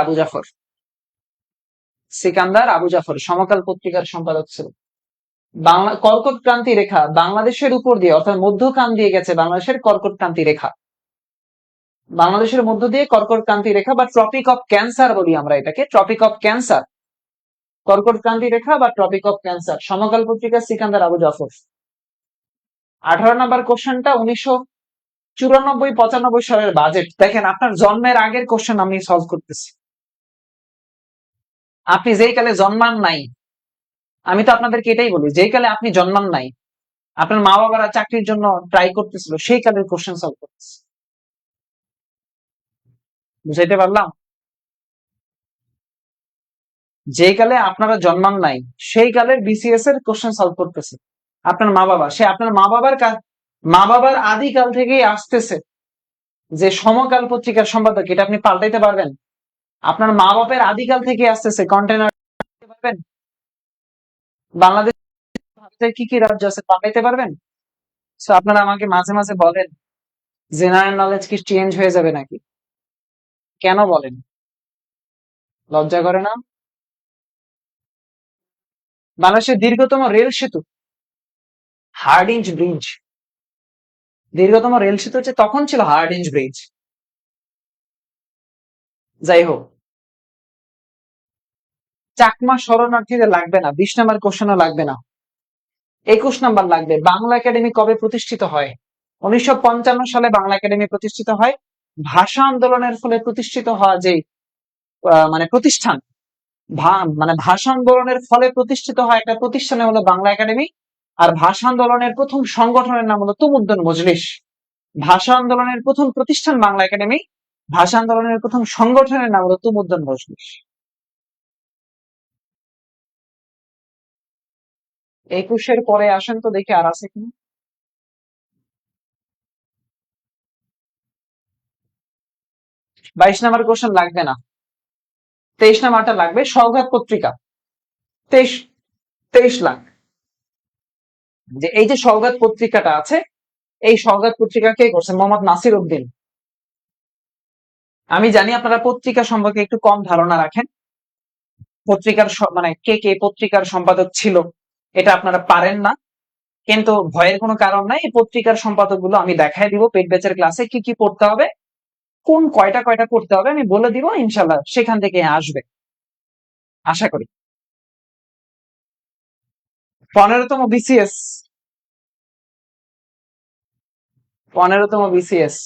আবু জাফর সমকাল পত্রিকার সম্পাদক ছিল। কর্কট ক্রান্তি রেখা বাংলাদেশের উপর দিয়ে, অর্থাৎ মধ্যখান দিয়ে গেছে বাংলাদেশের কর্কট ক্রান্তি রেখা। বাংলাদেশের মধ্য দিয়ে কর্কট ক্রান্তি রেখা বা ট্রপিক অফ ক্যান্সার বলি আমরা এটাকে, ট্রপিক অফ ক্যান্সার। কর্কট ক্রান্তি রেখা বা ট্রপিক অফ ক্যান্সার, সমকাল পত্রিকা, সিকান্দার আবু জাফর। 18 নম্বর কোশ্চেনটা 1994-95 সালের বাজেট। দেখেন, আপনার জন্মের আগের কোশ্চেন আমি সলভ করতেছি। আপনি যেই কালে জন্মান নাই, আমি তো আপনাদেরকে এটাই বলি, যেই কালে আপনি জন্মান নাই, আপনার মা বাবারা চাকরির জন্য ট্রাই করতেছিল, সেই কালের কোশ্চেন সলভ করতেছে। বুঝাইতে পারলাম? যেই কালে আপনারা জন্মান নাই, সেই কালের বিসিএস এর কোশ্চেন সলভ করতেছে আপনার মা বাবা। সে আপনার মা বাবার আদিকাল থেকেই আসতেছে। যে সমকাল পত্রিকার সম্পাদক, এটা আপনি পাল্টাইতে পারবেন? আপনার মা বাপের আদিকাল থেকে আসতেছে কন্টেনার পারবেন? বাংলাদেশের কি কি রাজ্য আছে পাল্টাইতে পারবেন? তো আপনারা আমাকে মাঝে মাঝে বলেন জেনারেল নলেজ কি চেঞ্জ হয়ে যাবে নাকি? কেন বলেন? লজ্জা করে না? বাংলাদেশের দীর্ঘতম রেল সেতু হার্ডিঞ্জ ব্রিজ। দীর্ঘতম রেল সেতু হচ্ছে তখন ছিল হার্ডিঞ্জ ব্রিজ। যাই হোক, চাকমা শরণার্থীদের লাগবে না, 20 নম্বর কোশ্চেনও লাগবে না, 21 নম্বর লাগবে। বাংলা একাডেমি কবে প্রতিষ্ঠিত হয়? 1955 সালে বাংলা একাডেমি প্রতিষ্ঠিত হয়। ভাষা আন্দোলনের ফলে প্রতিষ্ঠিত হওয়া যে মানে প্রতিষ্ঠান, মানে ভাষা আন্দোলনের ফলে প্রতিষ্ঠিত হয় একটা প্রতিষ্ঠানে হলো বাংলা একাডেমি। আর ভাষা আন্দোলনের প্রথম সংগঠনের নাম হলো তমুদ্দুন মজলিস। ভাষা আন্দোলনের প্রথম প্রতিষ্ঠান বাংলা একাডেমি, ভাষা আন্দোলনের প্রথম সংগঠনের নাম হলো তমুদ্দুন মজলিস। 21-এর পরে আসেন তো দেখি আর আছে কিনা। 22 নম্বর কোশ্চেন লাগবে না, 23 নম্বরটা লাগবে। সওগাত পত্রিকা, 23 23 লাখ। যে এই যে সওগাত পত্রিকাটা আছে, এই সওগাত পত্রিকা কে করছে? মোহাম্মদ নাসির উদ্দিন। আমি জানি আপনারা পত্রিকা সম্পর্কে একটু কম ধারণা রাখেন, পত্রিকার মানে কে কে পত্রিকার সম্পাদক ছিল এটা আপনারা পারেন না, কিন্তু ভয়ের কোনো কারণ নাই। এই পত্রিকার সম্পাদক গুলো আমি দেখাই দিব পেট ব্যাচের ক্লাসে কি কি পড়তে হবে, কোন কয়টা কয়টা পড়তে হবে আমি বলে দিব, ইনশাল্লাহ সেখান থেকে আসবে আশা করি। 15তম বিসিএস, 15তম বিসিএস,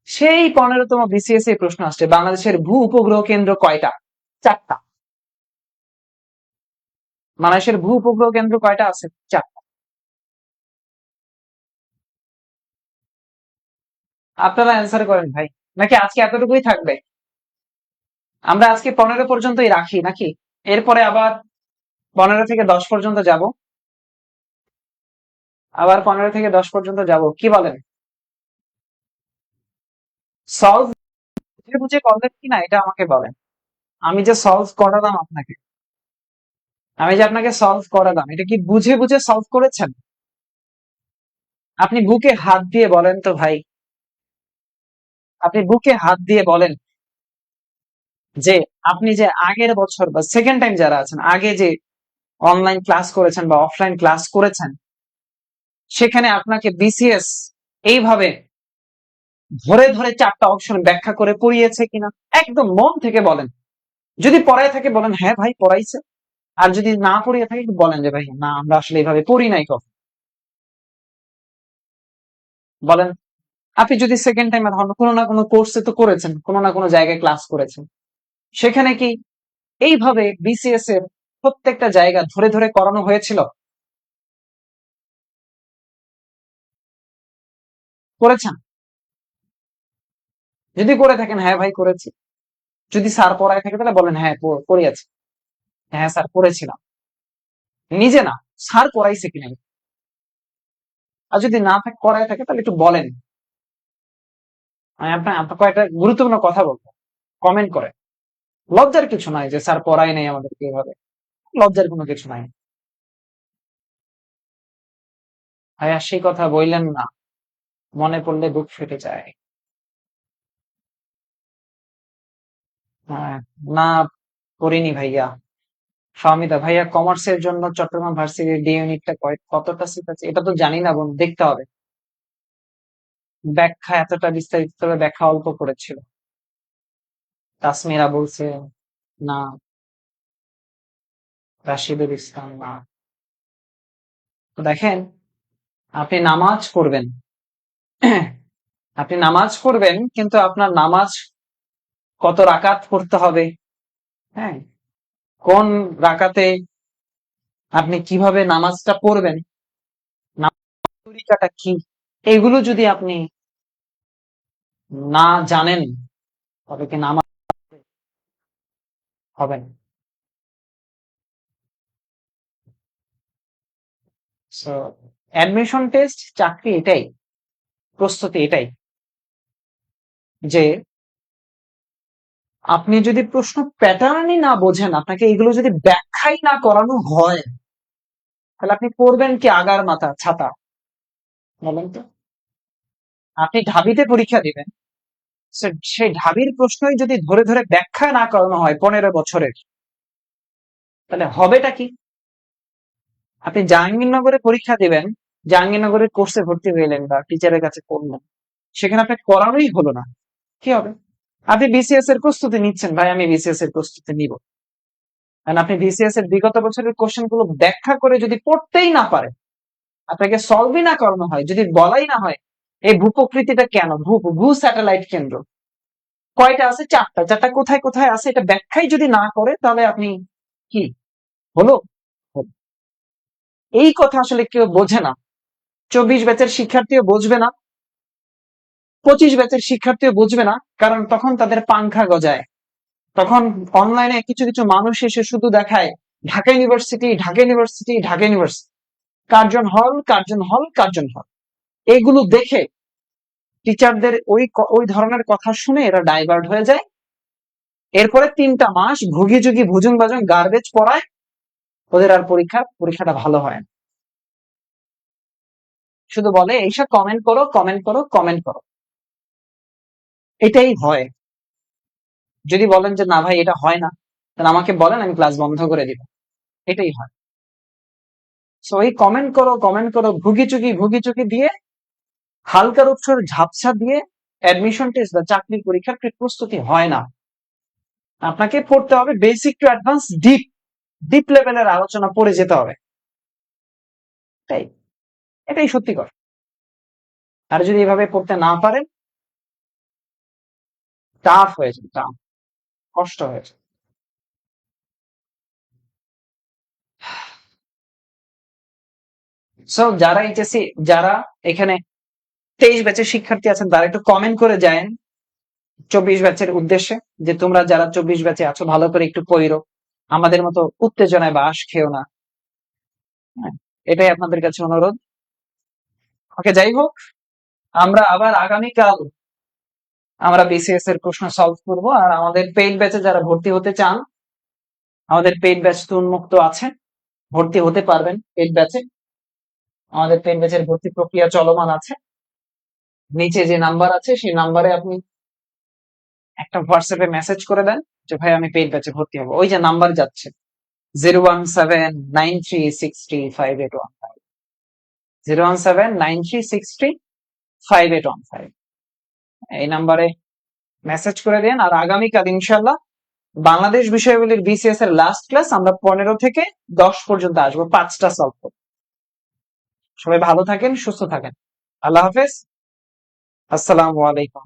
সেই 15তম বিসিএস এর প্রশ্ন আসছে বাংলাদেশের ভূ উপগ্রহ কেন্দ্র কয়টা? 4টা। বাংলাদেশের ভূ উপগ্রহ কেন্দ্র কয়টা আছে? 4টা। আপনারা অ্যান্সার করেন ভাই, নাকি আজকে এতটুকুই থাকবে? আমরা আজকে 15 পর্যন্তই রাখি নাকি? এরপরে আবার 15 থেকে 10 পর্যন্ত যাব, আবার 15 থেকে 10 পর্যন্ত যাব, কি বলেন? সলভ বুঝে বুঝে করলেন কিনা এটা আমাকে বলেন। আমি যে সলভ করালাম আপনাকে, আমি যে আপনাকে সলভ করালাম, এটা কি বুঝে বুঝে সলভ করেছেন? আপনি বুকে হাত দিয়ে বলেন তো ভাই, আপনি বুকে হাত দিয়ে বলেন যে আপনি যে আগের বছর বা সেকেন্ড টাইম যারা আছেন, আগে যে অনলাইন ক্লাস করেছেন বা অফলাইন ক্লাস করেছেন, সেখানে আপনাকে বিসিএস এইভাবে ধরে ধরে 4টা অপশন ব্যাখ্যা করে পড়িয়েছে কিনা, একদম মন থেকে বলেন। যদি পড়ায় থাকে বলেন হ্যাঁ ভাই পড়াইছে, আর যদি না পড়িয়ে থাকে বলেন যে ভাই না আমরা আসলে এইভাবে পড়ি নাই কখন। বলেন। আপনি যদি সেকেন্ড টাইম কোনো না কোনো কোর্সে তো করেছেন, কোনো না কোনো জায়গায় ক্লাস করেছেন, সেখানে কি এইভাবে বিসিএস এর প্রত্যেকটা জায়গা ধরে ধরে করানো হয়েছিল? করেছেন? যদি করে থাকেন হ্যাঁ ভাই করেছি। যদি স্যার পড়ায় থাকে তাহলে বলেন হ্যাঁ পড়িয়েছি, হ্যাঁ স্যার পড়েছিলাম। নিজে না, স্যার পড়াইছে কিনা। আর যদি না থাকে পড়ায় থাকে তাহলে একটু বলেন। আমি আপনার কয়েকটা গুরুত্বপূর্ণ কথা বলবো, কমেন্ট করে। লজ্জার কিছু নাই যে স্যার পড়ায় নাই আমাদেরকে এভাবে, লজ্জার কোনো কিছু নাই। ভাইয়া সেই কথা বললেন না, মনে পড়লে বুক ফেটে যায়। হ্যাঁ, না পড়িনি ভাইয়া। ফাহমিদা ভাইয়া কমার্সের জন্য চট্টগ্রাম ভার্সিটির ডি ইউনিটটা কতটা সিট আছে এটা তো জানি না বোন, দেখতে হবে। ব্যাখ্যা এতটা বিস্তারিত, তবে ব্যাখ্যা অল্প করেছিল। তাসমিরা বলছে না, রাশিদুল ইসলাম না। তো দেখেন, আপনি নামাজ পড়বেন, আপনি নামাজ পড়বেন, কিন্তু আপনার নামাজ কত রাকাত পড়তে হবে, হ্যাঁ, কোন রাকাতে আপনি কিভাবে নামাজটা পড়বেন, তরিকাটা কি, এগুলো যদি আপনি না জানেন তবে কি নামাজ হবে না। সো অ্যাডমিশন টেস্ট, চাকরি এটাই, প্রস্তুতি এটাই, যে আপনি যদি প্রশ্ন প্যাটার্নই না বোঝেন, আপনাকে এগুলো যদি ব্যাখ্যাই না করানো হয়, তাহলে আপনি পড়বেন কি আগার মাথা ছাতা, বলেন তো? আপনি ঢাবিতে পরীক্ষা দিবেন, সেই ঢাবির প্রশ্নই যদি ধরে ধরে ব্যাখ্যা না করানো হয় 15 বছরের, তাহলে হবেটা কি? আপনি জাহাঙ্গীরনগরে পরীক্ষা দিবেন, জাহাঙ্গীরনগরের কোর্সে ভর্তি হইলেন বা টিচারের কাছে পড়লেন, সেখানে আপনাকে করানোই হলো না, কি হবে? আপনি বিসিএস এর প্রস্তুতি নিচ্ছেন, ভাই আমি বিসিএস এর প্রস্তুতি নিব, কারণ আপনি বিসিএস এর বিগত বছরের কোশ্চেন গুলো ব্যাখ্যা করে যদি পড়তেই না পারে, আপনাকে সলভই না করানো হয়, যদি বলাই না হয় এই ভূপ্রকৃতিটা কেন, ভূ স্যাটেলাইট কেন্দ্র কয়টা আছে, চারটা, চারটা কোথায় কোথায় আছে, এটা ব্যাখ্যাই যদি না করে, তাহলে আপনি কি হলো? হলো। এই কথা আসলে কেউ বোঝে না, 24 ব্যাচের শিক্ষার্থীও বুঝবে না, 25 ব্যাচের শিক্ষার্থীও বুঝবে না, কারণ তখন তাদের পাংখা গজায়, তখন অনলাইনে কিছু কিছু মানুষ এসে শুধু দেখায় Dhaka university, Dhaka university, Dhaka university, Curzon হল, কার্জন হল, কার্জন হল, এগুলো দেখে টিচারদের ওই ধরনের কথা শুনে এরা ডাইভার্ট হয়ে যায়। এরপরে 3টা মাস ভুগি যুগি ভুজুং বাজুং গার্বেজ পড়ায়, ওদের আর পরীক্ষাটা ভালো হয় না। শুধু বলে এইসব কমেন্ট করো, কমেন্ট করো, কমেন্ট করো, এটাই হয়। যদি বলেন যে না ভাই এটা হয় না, তাহলে আমাকে বলেন, আমি ক্লাস বন্ধ করে দিব, এটাই হয়। সো এই কমেন্ট করো, কমেন্ট করো, ভুগি চুগি দিয়ে, হালকার উপর ঝাপসা দিয়ে অ্যাডমিশন টেস্ট বা চাকরির পরীক্ষার প্রস্তুতি হয় না। আপনাকে পড়তে হবে basic to advance, deep deep লেভেলের আলোচনা পড়ে যেতে হবে, তাই এটাই সত্যি কথা। আর যদি এভাবে পড়তে না পারেন, টাফ হয়ে যাবে, টাফ, কষ্ট হয়ে যাবে। সো যারা এইচএসসি, যারা এখানে 23 ব্যাচের শিক্ষার্থী আছেন, তারা একটু কমেন্ট করে যায়েন 24 ব্যাচের উদ্দেশ্যে, যে তোমরা যারা 24 ব্যাচে আছো ভালো করে একটু পড়ো, আমাদের মতো উত্তেজনায় বাস খেও না। হ্যাঁ, এটাই আপনাদের কাছে অনুরোধ। ওকে, যাই হোক, আমরা আবার আগামীকাল আমরা বিসিএস এর প্রশ্ন সলভ করব। আর আমাদের পেইড ব্যাচে যারা ভর্তি হতে চান, আমাদের পেইড ব্যাচ তো উন্মুক্ত আছে, ভর্তি হতে পারবেন পেইড ব্যাচে। আমাদের পেইড ব্যাচের ভর্তি প্রক্রিয়া চলমান আছে। নিচে যে নাম্বার আছে সেই নাম্বারে আপনি একটা হোয়াটসঅ্যাপে মেসেজ করে দেন যে ভাই আমি পেইড ব্যাচে ভর্তি হবো, ওই যে নাম্বার যাচ্ছে 01793635815, 01793635815, এই নাম্বারে মেসেজ করে দেন। আর আগামীকাল ইনশাল্লাহ বাংলাদেশ বিষয়াবলীর বিসিএস এর লাস্ট ক্লাস আমরা 15 থেকে 10 পর্যন্ত আসবো, 5টা সলভ করবো। সবাই ভালো থাকেন, সুস্থ থাকেন, আল্লাহ হাফেজ, আসসালামু আলাইকুম।